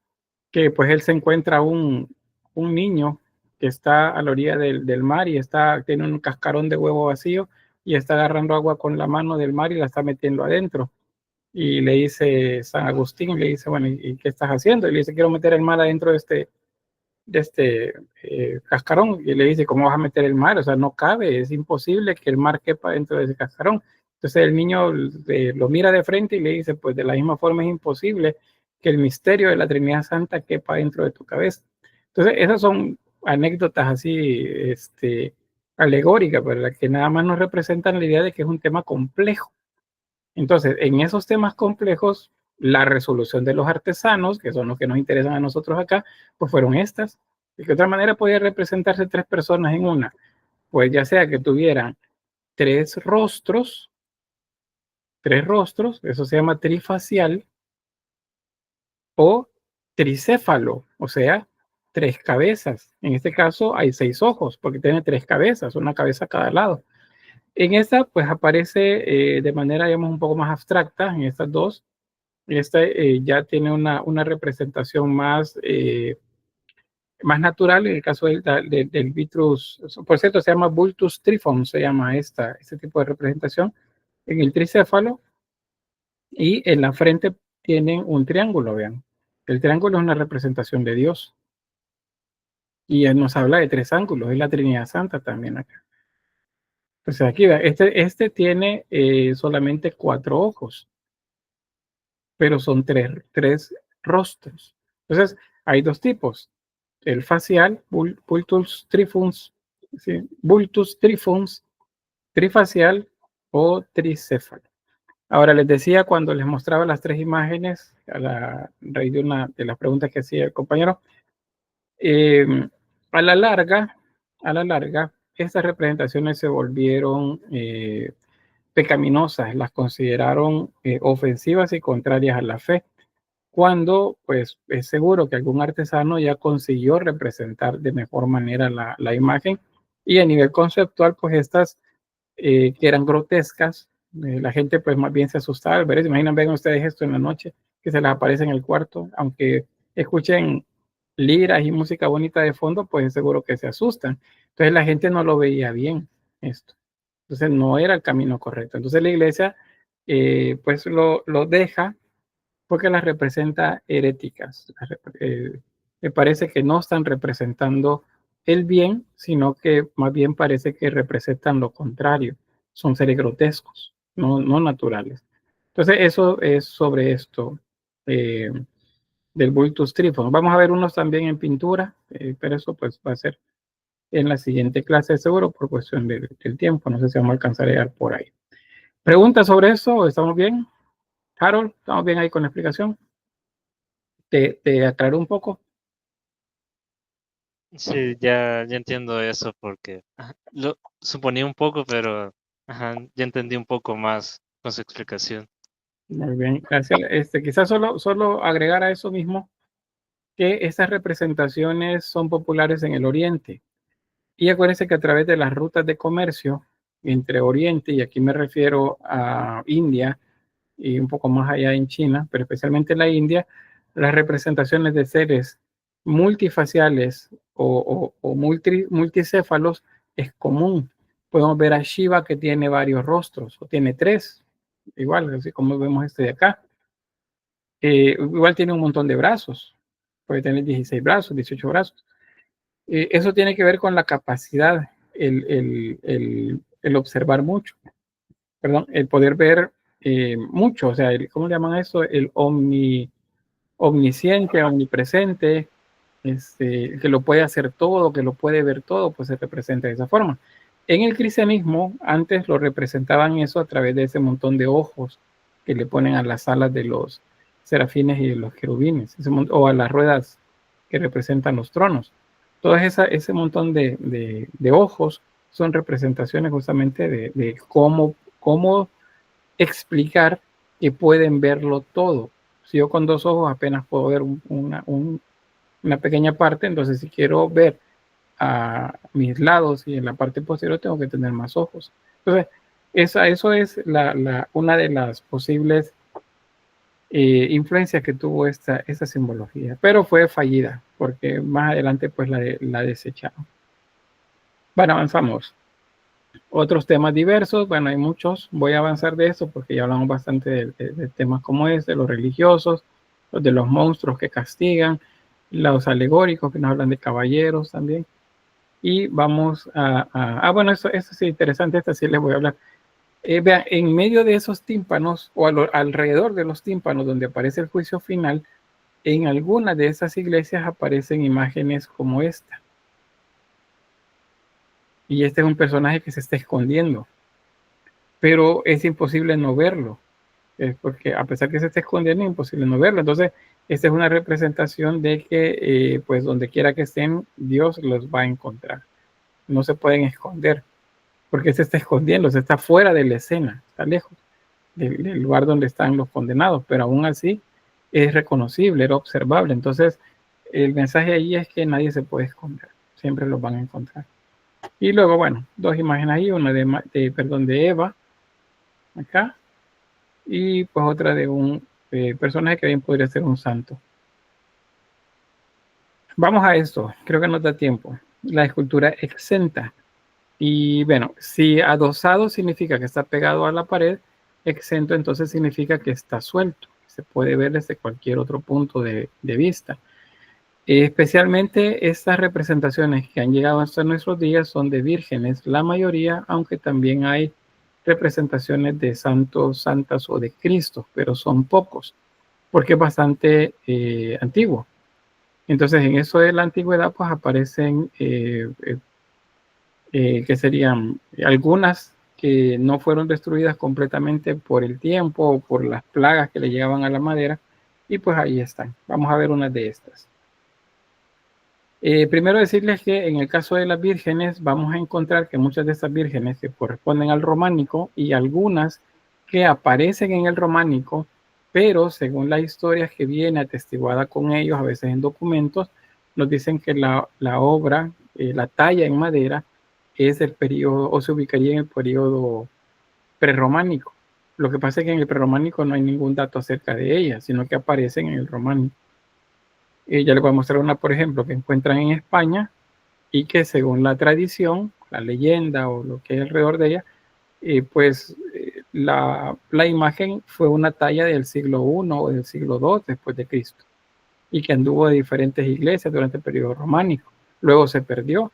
que pues él se encuentra un niño que está a la orilla del mar y tiene un cascarón de huevo vacío y está agarrando agua con la mano del mar y la está metiendo adentro. Y le dice San Agustín, le dice, bueno, ¿y qué estás haciendo? Y le dice, quiero meter el mar adentro de este cascarón. Y le dice, ¿cómo vas a meter el mar? O sea, no cabe, es imposible que el mar quepa dentro de ese cascarón. Entonces el niño lo mira de frente y le dice, pues de la misma forma es imposible que el misterio de la Trinidad Santa quepa dentro de tu cabeza. Entonces, esas son anécdotas así, alegóricas, pero las que nada más nos representan la idea de que es un tema complejo. Entonces, en esos temas complejos, la resolución de los artesanos, que son los que nos interesan a nosotros acá, pues fueron estas. ¿De qué otra manera podía representarse 3 personas en una? Pues ya sea que tuvieran 3 rostros, eso se llama trifacial, o tricéfalo, o sea, 3 cabezas. En este caso hay 6 ojos, porque tiene 3 cabezas, una cabeza a cada lado. En esta, pues aparece de manera, digamos, un poco más abstracta, en estas dos. Esta ya tiene una representación más, más natural, en el caso del Vitrus, por cierto, se llama Vultus trifons, se llama este tipo de representación, en el tricéfalo, y en la frente tienen un triángulo, vean. El triángulo es una representación de Dios. Y él nos habla de 3 ángulos, es la Trinidad Santa también acá. Entonces aquí, vean, este tiene solamente 4 ojos, pero son 3 rostros. Entonces, hay 2 tipos. El facial, Vultus trifons, ¿sí? Vultus trifons, trifacial o tricéfalo. Ahora les decía cuando les mostraba las 3 imágenes, a la raíz de una de las preguntas que hacía el compañero, a la larga, estas representaciones se volvieron pecaminosas, las consideraron ofensivas y contrarias a la fe, cuando pues es seguro que algún artesano ya consiguió representar de mejor manera la imagen, y a nivel conceptual pues estas que eran grotescas, la gente pues más bien se asustaba al ver eso. Imaginan, ven ustedes esto en la noche, que se les aparece en el cuarto, aunque escuchen liras y música bonita de fondo, pues seguro que se asustan. Entonces la gente no lo veía bien esto. Entonces no era el camino correcto. Entonces la iglesia pues lo deja porque las representa heréticas. Me parece que no están representando el bien, sino que más bien parece que representan lo contrario. Son seres grotescos, no naturales. Entonces eso es sobre esto del Vultus trifons. Vamos a ver unos también en pintura, pero eso pues va a ser en la siguiente clase seguro por cuestión del tiempo. No sé si vamos a alcanzar a llegar por ahí. ¿Preguntas sobre eso? ¿Estamos bien? Harold, ¿estamos bien ahí con la explicación? ¿Te aclaró un poco? Sí, ya entiendo eso porque lo suponía un poco, pero ya entendí un poco más con su explicación. Muy bien, gracias. Quizás solo agregar a eso mismo que estas representaciones son populares en el Oriente. Y acuérdense que a través de las rutas de comercio entre Oriente, y aquí me refiero a India y un poco más allá en China, pero especialmente en la India, las representaciones de seres multifaciales o multicéfalos es común. Podemos ver a Shiva que tiene varios rostros, o tiene 3, igual, así como vemos este de acá. Igual tiene un montón de brazos, puede tener 16 brazos, 18 brazos. Eso tiene que ver con la capacidad, el observar mucho, perdón, el poder ver mucho, o sea, ¿cómo le llaman eso? El omnisciente, omnipresente, que lo puede hacer todo, que lo puede ver todo, pues se representa de esa forma. En el cristianismo, antes lo representaban eso a través de ese montón de ojos que le ponen a las alas de los serafines y de los querubines, o a las ruedas que representan los tronos. Todo ese montón de ojos son representaciones justamente de cómo explicar que pueden verlo todo. Si yo con 2 ojos apenas puedo ver una pequeña parte, entonces si quiero ver a mis lados y en la parte posterior tengo que tener más ojos. Entonces, eso es una de las posibles influencias que tuvo esta simbología, pero fue fallida porque más adelante pues la desecharon. Bueno, avanzamos. Otros temas diversos, bueno, hay muchos. Voy a avanzar de eso porque ya hablamos bastante de temas como este, los religiosos, los de los monstruos que castigan, los alegóricos que nos hablan de caballeros también. Y vamos bueno, eso es interesante, esta sí les voy a hablar. Vean, en medio de esos tímpanos o alrededor de los tímpanos donde aparece el juicio final, en algunas de esas iglesias aparecen imágenes como esta. Y este es un personaje que se está escondiendo, pero es imposible no verlo, porque a pesar que se está escondiendo, es imposible no verlo. Entonces, esta es una representación de que, pues, donde quiera que estén, Dios los va a encontrar. No se pueden esconder, porque se está escondiendo, se está fuera de la escena, está lejos del lugar donde están los condenados, pero aún así es reconocible, era observable. Entonces, el mensaje ahí es que nadie se puede esconder, siempre los van a encontrar. Y luego, bueno, dos imágenes ahí, una de Eva, acá, y pues otra de un personaje que bien podría ser un santo. Vamos a esto, creo que nos da tiempo. La escultura exenta. Y bueno, si adosado significa que está pegado a la pared, exento entonces significa que está suelto. Se puede ver desde cualquier otro punto de vista. Especialmente estas representaciones que han llegado hasta nuestros días son de vírgenes, la mayoría, aunque también hay representaciones de santos, santas o de Cristo, pero son pocos, porque es bastante antiguo. Entonces, en eso de la antigüedad, pues aparecen que serían algunas que no fueron destruidas completamente por el tiempo o por las plagas que le llegaban a la madera, y pues ahí están. Vamos a ver unas de estas. Primero decirles que en el caso de las vírgenes vamos a encontrar que muchas de estas vírgenes que corresponden al románico y algunas que aparecen en el románico, pero según la historia que viene atestiguada con ellos, a veces en documentos, nos dicen que la obra, la talla en madera, es del periodo, o se ubicaría en el periodo prerrománico. Lo que pasa es que en el prerrománico no hay ningún dato acerca de ella, sino que aparecen en el románico. Ya les voy a mostrar una, por ejemplo, que encuentran en España y que según la tradición, la leyenda o lo que hay alrededor de ella, pues la imagen fue una talla del siglo I o del siglo II después de Cristo y que anduvo de diferentes iglesias durante el periodo románico. Luego se perdió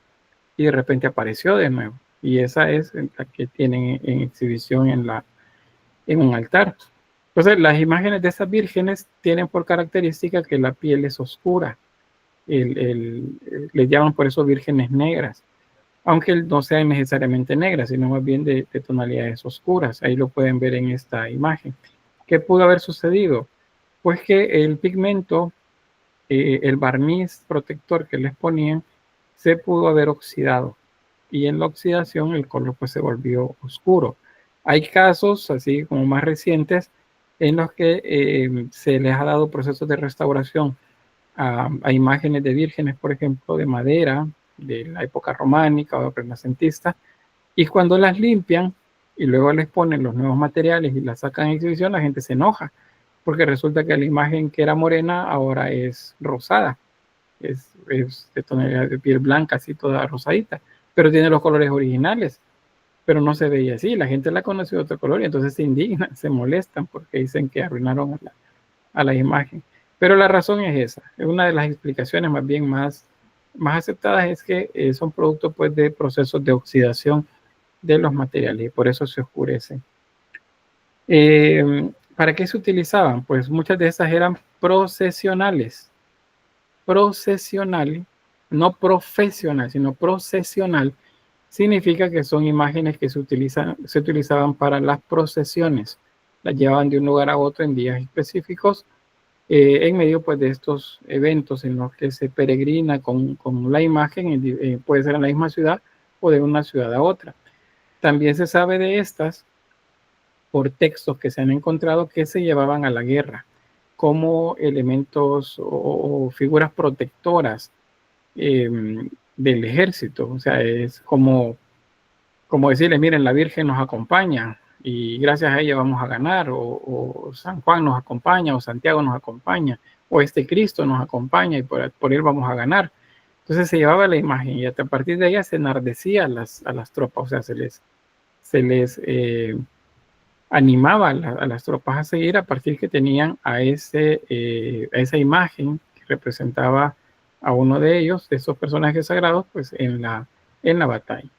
y de repente apareció de nuevo. Y esa es la que tienen en exhibición en un altar. Entonces, las imágenes de esas vírgenes tienen por característica que la piel es oscura. Les llaman por eso vírgenes negras, aunque no sean necesariamente negras, sino más bien de tonalidades oscuras. Ahí lo pueden ver en esta imagen. ¿Qué pudo haber sucedido? Pues que el pigmento, el barniz protector que les ponían, se pudo haber oxidado. Y en la oxidación el color pues se volvió oscuro. Hay casos, así como más recientes, en los que se les ha dado procesos de restauración a imágenes de vírgenes, por ejemplo, de madera, de la época románica o renacentista, y cuando las limpian y luego les ponen los nuevos materiales y las sacan en exhibición, la gente se enoja, porque resulta que la imagen que era morena ahora es rosada, es de tonalidad de piel blanca, así toda rosadita, pero tiene los colores originales, pero no se veía así. La gente la conoció de otro color y entonces se indignan, se molestan porque dicen que arruinaron a la imagen. Pero la razón es esa, es una de las explicaciones más bien más aceptadas, es que son producto pues de procesos de oxidación de los materiales y por eso se oscurecen. ¿Para qué se utilizaban? Pues muchas de esas eran procesionales. Procesional, no profesional, sino procesional, significa que son imágenes que se utilizaban para las procesiones. Las llevaban de un lugar a otro en días específicos, en medio pues de estos eventos en los que se peregrina con la imagen, puede ser en la misma ciudad o de una ciudad a otra. También se sabe de estas por textos que se han encontrado que se llevaban a la guerra como elementos o figuras protectoras del ejército. O sea, es como decirle, miren, la Virgen nos acompaña y gracias a ella vamos a ganar, o San Juan nos acompaña, o Santiago nos acompaña, o este Cristo nos acompaña y por él vamos a ganar. Entonces se llevaba la imagen y a partir de ella se enardecía a las tropas, o sea, se les animaba a las tropas a seguir a partir que tenían a esa imagen que representaba a uno de ellos, de esos personajes sagrados, pues en la batalla.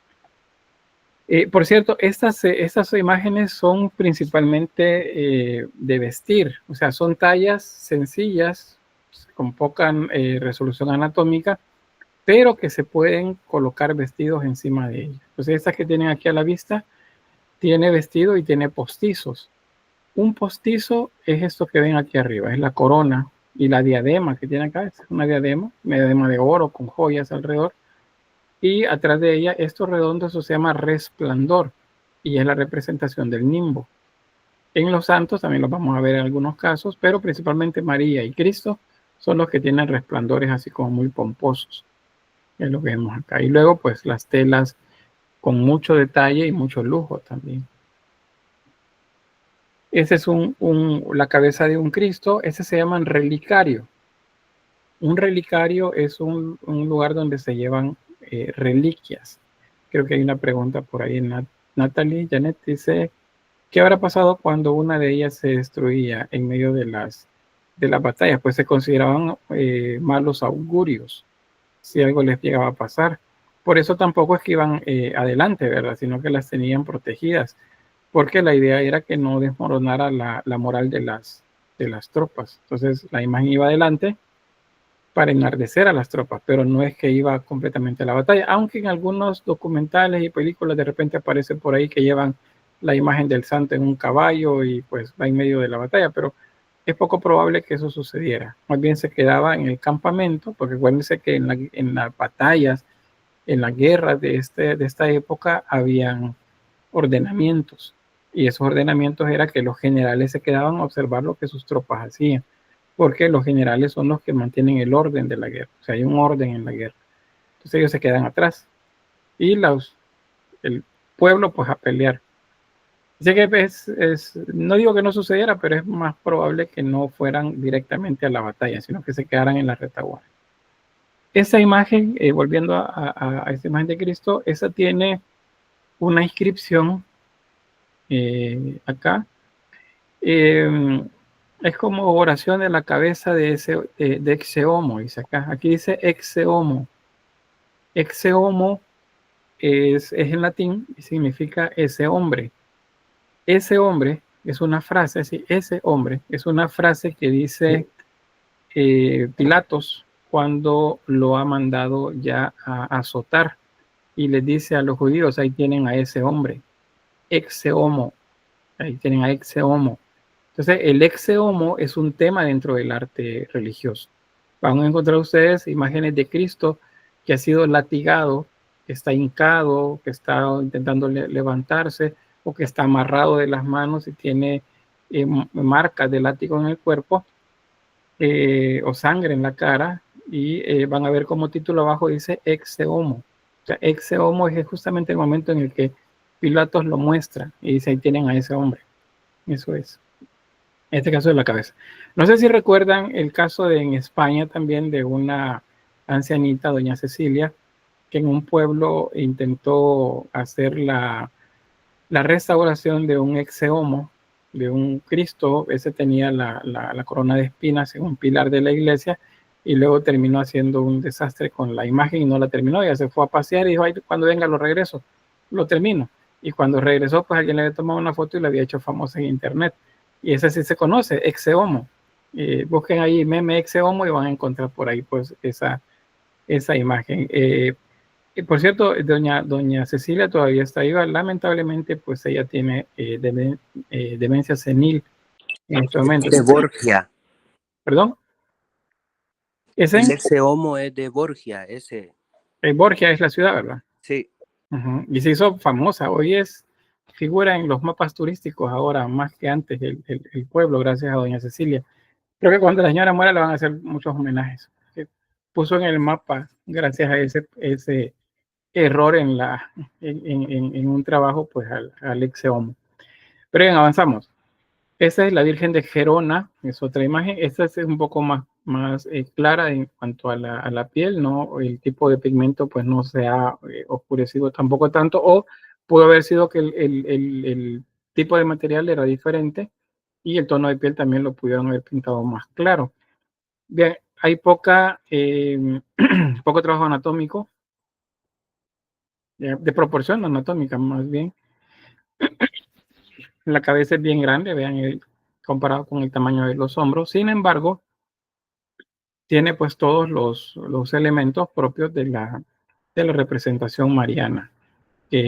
Por cierto, estas imágenes son principalmente de vestir, o sea, son tallas sencillas, con poca resolución anatómica, pero que se pueden colocar vestidos encima de ellos. Entonces, estas que tienen aquí a la vista, tiene vestido y tiene postizos. Un postizo es esto que ven aquí arriba, es la corona, y la diadema que tiene acá es una diadema de oro con joyas alrededor, y atrás de ella esto redondo, eso se llama resplandor, y es la representación del nimbo. En los santos también los vamos a ver en algunos casos, pero principalmente María y Cristo son los que tienen resplandores así como muy pomposos, es lo que vemos acá. Y luego pues las telas con mucho detalle y mucho lujo también. Ese es la cabeza de un Cristo. Ese se llama relicario. Un relicario es un lugar donde se llevan reliquias. Creo que hay una pregunta por ahí. Natalie Janet dice, ¿qué habrá pasado cuando una de ellas se destruía en medio de las batallas? Pues se consideraban malos augurios si algo les llegaba a pasar. Por eso tampoco es que iban adelante, ¿verdad? Sino que las tenían protegidas, porque la idea era que no desmoronara la moral de las tropas. Entonces la imagen iba adelante para enardecer a las tropas, pero no es que iba completamente a la batalla, aunque en algunos documentales y películas de repente aparece por ahí que llevan la imagen del santo en un caballo y pues va en medio de la batalla, pero es poco probable que eso sucediera. Más bien se quedaba en el campamento, porque acuérdense que en las batallas, en las guerras de esta época, habían ordenamientos, y esos ordenamientos era que los generales se quedaban a observar lo que sus tropas hacían, porque los generales son los que mantienen el orden de la guerra, o sea, hay un orden en la guerra. Entonces ellos se quedan atrás y el pueblo pues a pelear. Así que no digo que no sucediera, pero es más probable que no fueran directamente a la batalla, sino que se quedaran en la retaguardia. Esa imagen, volviendo a esa imagen de Cristo, esa tiene una inscripción acá. Es como oración de la cabeza de ecce homo, dice acá. Aquí dice ecce homo. Ecce homo es en latín y significa ese hombre. Ese hombre es una frase, sí, ese hombre es una frase que dice Pilatos cuando lo ha mandado ya a azotar, y les dice a los judíos, ahí tienen a ese hombre, ecce homo, ahí tienen a ecce homo. Entonces, el ecce homo es un tema dentro del arte religioso. Van a encontrar ustedes imágenes de Cristo que ha sido latigado, que está hincado, que está intentando levantarse, o que está amarrado de las manos y tiene marcas de látigo en el cuerpo, o sangre en la cara, y van a ver como título abajo dice ecce homo. O sea, ecce homo es justamente el momento en el que Pilatos lo muestra y dice, ahí tienen a ese hombre. Eso es. En este caso de la cabeza. No sé si recuerdan el caso en España también de una ancianita, doña Cecilia, que en un pueblo intentó hacer la restauración de un ecce homo, de un Cristo. Ese tenía la corona de espinas en un pilar de la iglesia, y luego terminó haciendo un desastre con la imagen y no la terminó. Ya se fue a pasear y dijo, ay, cuando venga lo regreso, lo termino. Y cuando regresó, pues alguien le había tomado una foto y la había hecho famosa en internet. Y ese sí se conoce, ecce homo. Busquen ahí meme ecce homo y van a encontrar por ahí pues esa imagen. Por cierto, doña Cecilia todavía está viva. Lamentablemente, pues ella tiene demencia senil en este momento. De Borgia. ¿Perdón? ¿Ese? El ecce homo es de Borgia, ese. Borgia es la ciudad, ¿verdad? Sí. Y se hizo famosa. Hoy figura en los mapas turísticos ahora, más que antes, el pueblo, gracias a doña Cecilia. Creo que cuando la señora muera le van a hacer muchos homenajes. Puso en el mapa, gracias a ese error en un trabajo, pues al ecce homo. Pero bien, avanzamos. Esa es la Virgen de Gerona, es otra imagen. Esta es un poco más clara en cuanto a la piel, ¿no? El tipo de pigmento pues no se ha oscurecido tampoco tanto, o pudo haber sido que el tipo de material era diferente y el tono de piel también lo pudieron haber pintado más claro. Bien, hay poco trabajo anatómico, de proporción anatómica más bien. La cabeza es bien grande, vean, comparado con el tamaño de los hombros. Sin embargo, tiene pues todos los elementos propios de la representación mariana,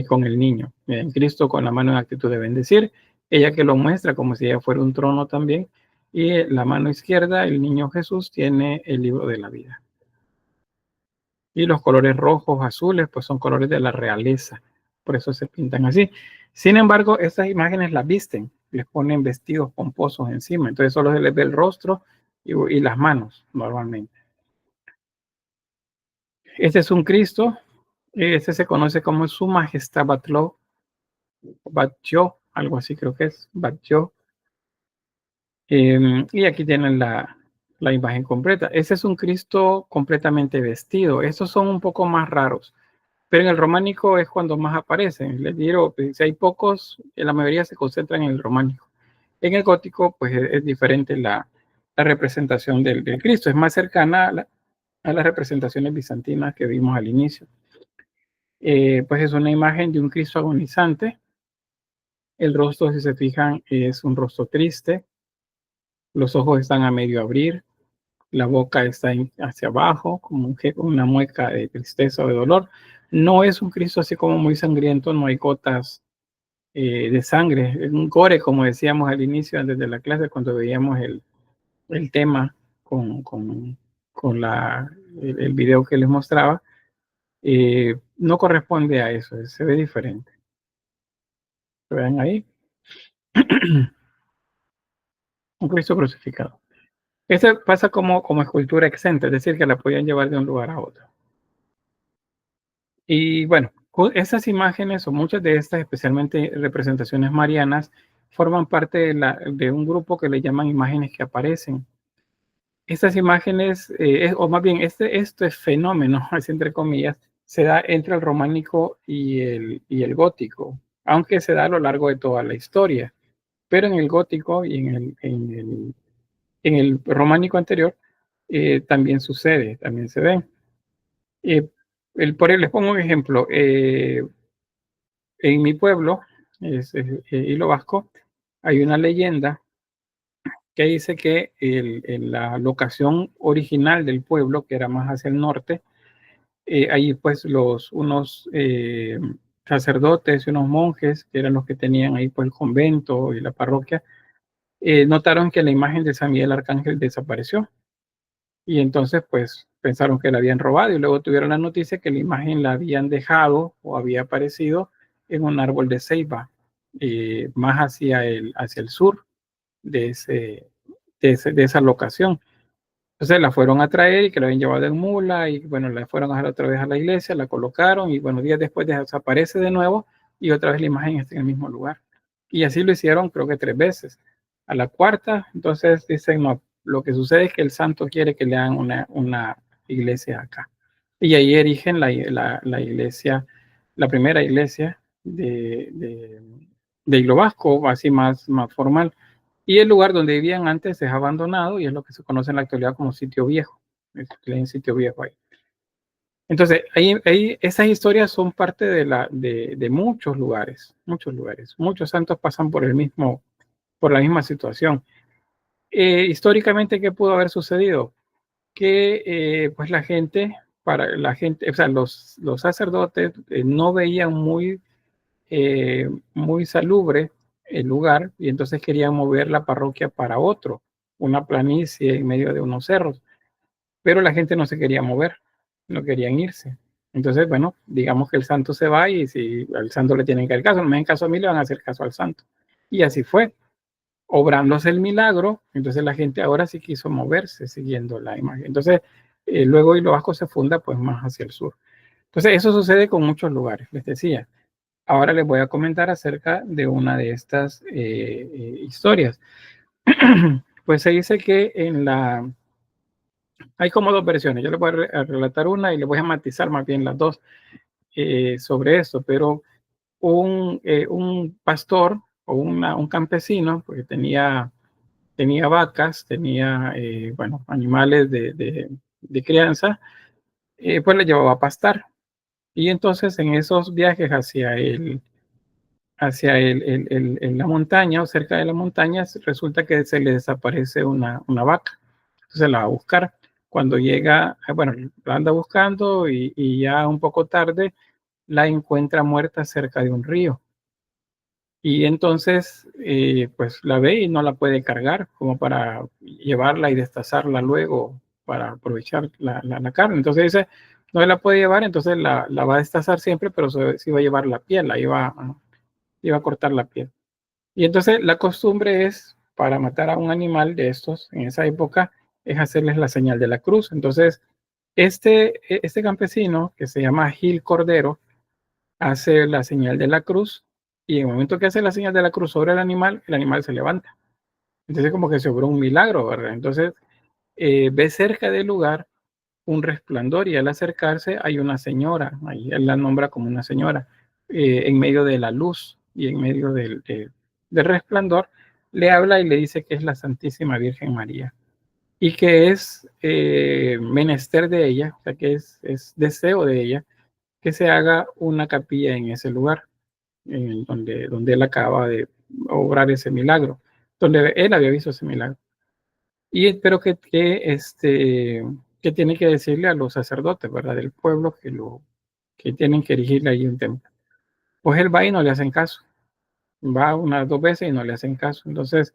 con el niño. Cristo con la mano en actitud de bendecir, ella que lo muestra como si ella fuera un trono también, y la mano izquierda, el niño Jesús, tiene el libro de la vida. Y los colores rojos, azules, pues son colores de la realeza, por eso se pintan así. Sin embargo, estas imágenes las visten, les ponen vestidos pomposos encima, entonces solo se les ve el rostro y las manos normalmente. Este es un Cristo, este se conoce como Su Majestad Batlló, algo así creo que es, Batlló. Y aquí tienen la imagen completa. Ese es un Cristo completamente vestido. Estos son un poco más raros, pero en el románico es cuando más aparecen. Les digo, si hay pocos, la mayoría se concentran en el románico. En el gótico, pues es diferente la representación del Cristo. Es más cercana a las representaciones bizantinas que vimos al inicio. Pues es una imagen de un Cristo agonizante. El rostro, si se fijan, es un rostro triste. Los ojos están a medio abrir. La boca está hacia abajo, como una mueca de tristeza o de dolor. No es un Cristo así como muy sangriento, no hay gotas de sangre. Es un gore, como decíamos al inicio, antes de la clase, cuando veíamos el tema con el video que les mostraba. No corresponde a eso, se ve diferente. ¿Lo ven ahí? Un Cristo crucificado. Este pasa como escultura exenta, es decir, que la podían llevar de un lugar a otro. Y bueno, esas imágenes o muchas de estas, especialmente representaciones marianas, forman parte de un grupo que le llaman imágenes que aparecen. Estas imágenes, o más bien este fenómeno, así entre comillas, se da entre el románico y el gótico, aunque se da a lo largo de toda la historia. Pero en el gótico y en el románico anterior también sucede, también se ve. Les pongo un ejemplo. En mi pueblo, Hilo Vasco, hay una leyenda que dice que en la locación original del pueblo, que era más hacia el norte, ahí pues unos sacerdotes y unos monjes, que eran los que tenían ahí pues el convento y la parroquia, notaron que la imagen de San Miguel Arcángel desapareció. Y entonces pues pensaron que la habían robado y luego tuvieron la noticia que la imagen la habían dejado o había aparecido en un árbol de ceiba, más hacia el sur de esa locación. Entonces la fueron a traer y que la habían llevado en mula y bueno, la fueron a dejar otra vez a la iglesia, la colocaron y bueno, días después desaparece de nuevo y otra vez la imagen está en el mismo lugar. Y así lo hicieron creo que 3 veces. A la cuarta, entonces dicen, no, lo que sucede es que el santo quiere que le hagan una iglesia acá. Y ahí erigen la iglesia, la primera iglesia de Hilo Vasco, así más formal. Y el lugar donde vivían antes es abandonado y es lo que se conoce en la actualidad como sitio viejo. Es un sitio viejo ahí. Entonces, esas historias son parte de muchos lugares, muchos lugares. Muchos santos pasan por la misma situación. Históricamente, ¿qué pudo haber sucedido? Que pues la gente, o sea, los sacerdotes no veían muy salubre el lugar y entonces querían mover la parroquia para una planicie en medio de unos cerros, pero la gente no se quería mover, no querían irse. Entonces, bueno, digamos que el santo se va y si al santo le tienen que hacer caso, no me hacen caso a mí, le van a hacer caso al santo. Y así fue, obrándose el milagro, entonces la gente ahora sí quiso moverse siguiendo la imagen. Entonces, luego Hilo Vasco se funda pues más hacia el sur. Entonces, eso sucede con muchos lugares, les decía. Ahora les voy a comentar acerca de una de estas historias. Pues se dice que hay como 2 versiones. Yo les voy a relatar una y les voy a matizar más bien las dos sobre esto, pero un pastor o un campesino, porque tenía vacas, tenía bueno, animales de crianza, pues le llevaba a pastar. Y entonces en esos viajes hacia la montaña o cerca de la montaña, resulta que se le desaparece una vaca. Entonces la va a buscar cuando llega, bueno, la anda buscando y ya un poco tarde la encuentra muerta cerca de un río. Y entonces, pues la ve y no la puede cargar como para llevarla y destazarla luego para aprovechar la carne. Entonces dice, no la puede llevar, entonces la va a destazar siempre, pero se iba a llevar la piel, iba a cortar la piel. Y entonces la costumbre es, para matar a un animal de estos en esa época, es hacerles la señal de la cruz. Entonces, este campesino, que se llama Gil Cordero, hace la señal de la cruz, y en el momento que hace la señal de la cruz sobre el animal se levanta. Entonces como que se obró un milagro, ¿verdad? Entonces ve cerca del lugar un resplandor, y al acercarse hay una señora, ahí él la nombra como una señora, en medio de la luz y en medio del resplandor, le habla y le dice que es la Santísima Virgen María, y que es menester de ella, o sea que es deseo de ella, que se haga una capilla en ese lugar, donde él acaba de obrar ese milagro, donde él había visto ese milagro. Y espero que tiene que decirle a los sacerdotes, ¿verdad?, del pueblo, que tienen que erigirle ahí un templo. Pues él va y no le hacen caso. Va unas 2 veces y no le hacen caso. Entonces,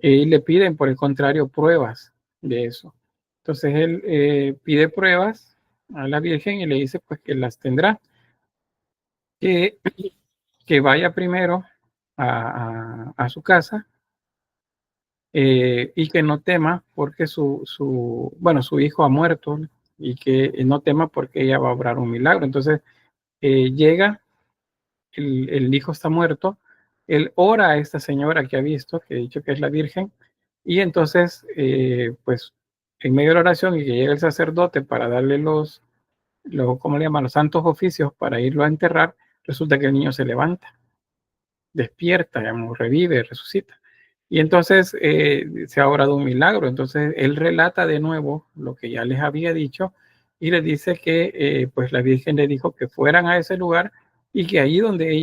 le piden, por el contrario, pruebas de eso. Entonces, él pide pruebas a la Virgen y le dice, pues, que las tendrá. Que vaya primero a su casa, y que no tema porque su hijo ha muerto, y que no tema porque ella va a obrar un milagro. Entonces llega, el hijo está muerto, él ora a esta señora que ha visto, que he dicho que es la Virgen, y entonces pues en medio de la oración, y que llega el sacerdote para darle ¿cómo le llaman?, los santos oficios para irlo a enterrar, resulta que el niño se levanta, despierta, digamos, revive, resucita. Y entonces se ha obrado un milagro. Entonces él relata de nuevo lo que ya les había dicho, y les dice que pues la Virgen le dijo que fueran a ese lugar, y que ahí donde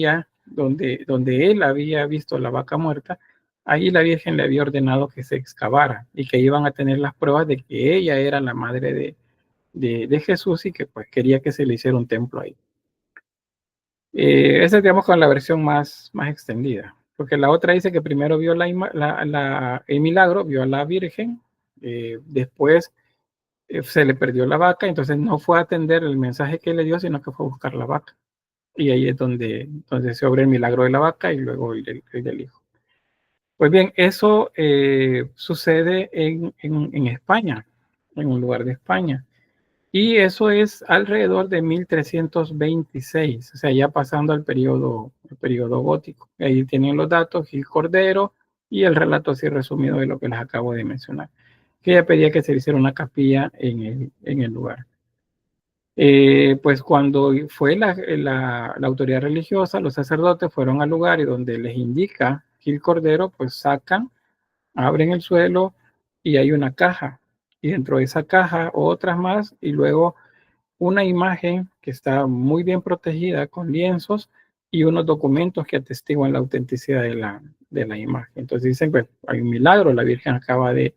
él había visto la vaca muerta, ahí la Virgen le había ordenado que se excavara, y que iban a tener las pruebas de que ella era la madre de Jesús, y que pues quería que se le hiciera un templo ahí. Esa es, digamos, con la versión más extendida, porque la otra dice que primero vio el milagro, vio a la Virgen, después se le perdió la vaca, entonces no fue a atender el mensaje que le dio, sino que fue a buscar la vaca. Y ahí es donde se obra el milagro de la vaca y luego el del hijo. Pues bien, eso sucede en España, en un lugar de España. Y eso es alrededor de 1326, o sea, ya pasando al periodo gótico. Ahí tienen los datos, Gil Cordero, y el relato así resumido de lo que les acabo de mencionar, que ella pedía que se le hiciera una capilla en el lugar. Pues cuando fue la autoridad religiosa, los sacerdotes fueron al lugar, y donde les indica Gil Cordero, pues abren el suelo, y hay una caja, y dentro de esa caja otras más, y luego una imagen que está muy bien protegida con lienzos y unos documentos que atestiguan la autenticidad de la imagen. Entonces dicen, pues hay un milagro, la Virgen acaba de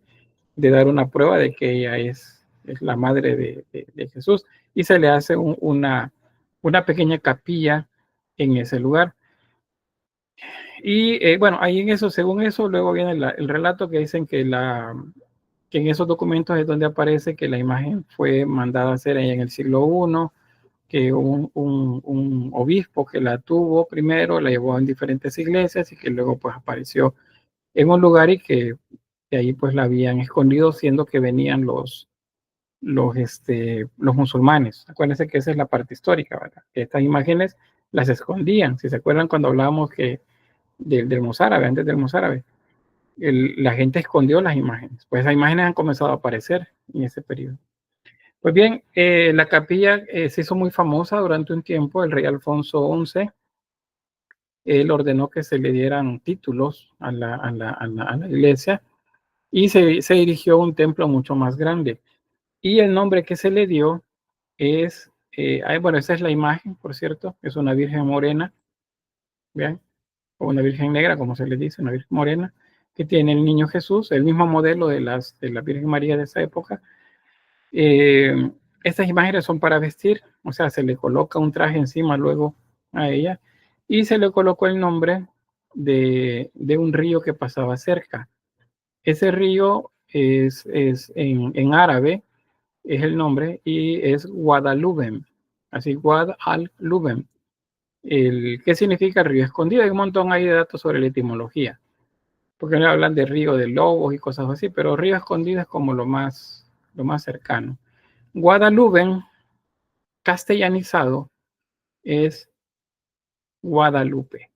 dar una prueba de que ella es la madre de Jesús, y se le hace una pequeña capilla en ese lugar. Y bueno, ahí en eso, según eso, luego viene el relato que dicen que en esos documentos es donde aparece que la imagen fue mandada a hacer en el siglo I, que un obispo que la tuvo primero la llevó en diferentes iglesias, y que luego pues apareció en un lugar, y que de ahí pues la habían escondido, siendo que venían los musulmanes. Acuérdense que esa es la parte histórica, ¿verdad? Que estas imágenes las escondían. Si se acuerdan cuando hablábamos del mozárabe, antes del mozárabe, la gente escondió las imágenes. Pues esas imágenes han comenzado a aparecer en ese periodo. Pues bien, la capilla se hizo muy famosa durante un tiempo. El rey Alfonso XI, él ordenó que se le dieran títulos a la iglesia, y se erigió un templo mucho más grande. Y el nombre que se le dio es, bueno, esa es la imagen, por cierto, es una Virgen morena, ¿vean? O una Virgen negra, como se le dice, una Virgen morena, que tiene el niño Jesús, el mismo modelo de la Virgen María de esa época. Estas imágenes son para vestir, o sea, se le coloca un traje encima luego a ella y se le colocó el nombre de un río que pasaba cerca. Ese río es en árabe, es el nombre, y es Guadalupe, así Guadalupe. ¿Qué significa río escondido? Hay un montón ahí de datos sobre la etimología, porque no hablan de río de lobos y cosas así, pero río escondido es como lo más cercano. Guadalupe, castellanizado, es Guadalupe.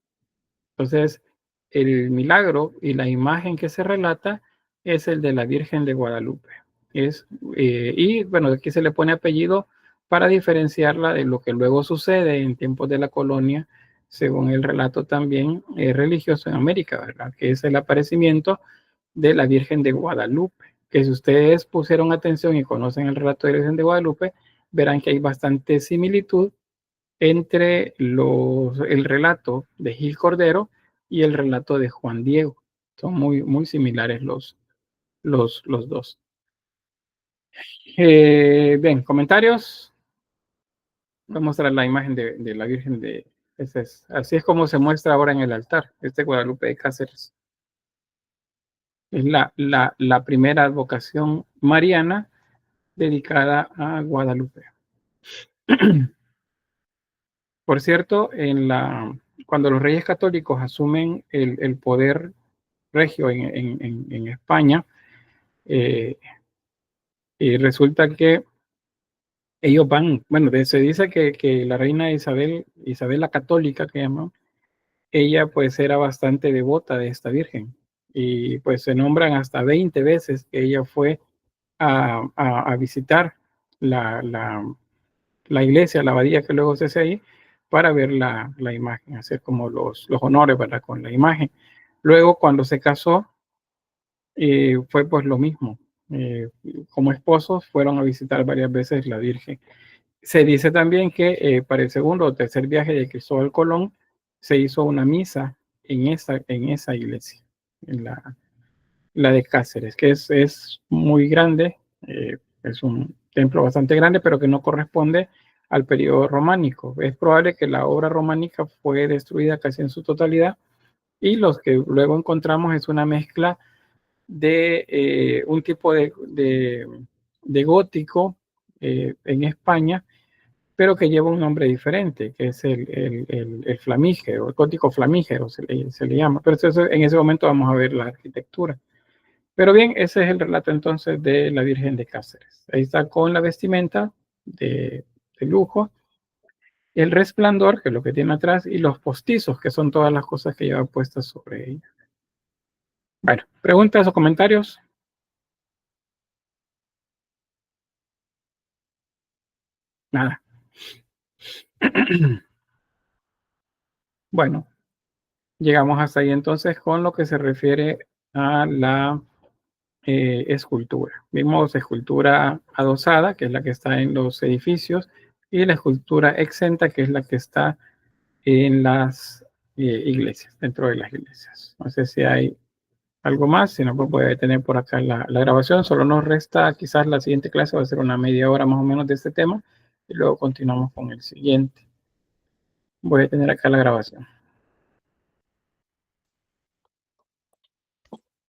Entonces, el milagro y la imagen que se relata es el de la Virgen de Guadalupe. Y bueno, aquí se le pone apellido para diferenciarla de lo que luego sucede en tiempos de la colonia, según el relato también religioso en América, ¿verdad? Que es el aparecimiento de la Virgen de Guadalupe. Que si ustedes pusieron atención y conocen el relato de la Virgen de Guadalupe, verán que hay bastante similitud entre el relato de Gil Cordero y el relato de Juan Diego. Son muy similares los dos. Bien, comentarios. Voy a mostrar la imagen de la Virgen de... así es como se muestra ahora en el altar, Guadalupe de Cáceres. Es la primera advocación mariana dedicada a Guadalupe. Por cierto, cuando los reyes católicos asumen el poder regio en España, y resulta que ellos van, bueno, se dice que la reina Isabel la Católica, que llaman, ella pues era bastante devota de esta Virgen, y pues se nombran hasta 20 veces que ella fue a visitar la iglesia, la abadía que luego se hace ahí, para ver la imagen, hacer como los honores, ¿verdad? Con la imagen. Luego, cuando se casó, fue pues lo mismo. Como esposos fueron a visitar varias veces la Virgen. Se dice también que para el segundo o tercer viaje de Cristóbal Colón se hizo una misa en esa iglesia, en la de Cáceres, que es muy grande, es un templo bastante grande, pero que no corresponde al periodo románico. Es probable que la obra románica fue destruida casi en su totalidad, y los que luego encontramos es una mezcla de un tipo de gótico en España, pero que lleva un nombre diferente, que es el flamígero, el gótico flamígero se le llama. Pero en ese momento vamos a ver la arquitectura. Pero bien, ese es el relato entonces de la Virgen de Cáceres. Ahí está con la vestimenta de lujo, el resplandor, que es lo que tiene atrás, y los postizos, que son todas las cosas que lleva puestas sobre ella. Bueno, preguntas o comentarios. Nada. Bueno, llegamos hasta ahí entonces con lo que se refiere a la escultura. Vimos escultura adosada, que es la que está en los edificios, y la escultura exenta, que es la que está en las iglesias, dentro de las iglesias. No sé si hay algo más, si no, pues voy a detener por acá la grabación. Solo nos resta, quizás la siguiente clase va a ser una media hora más o menos de este tema, y luego continuamos con el siguiente. Voy a detener acá la grabación.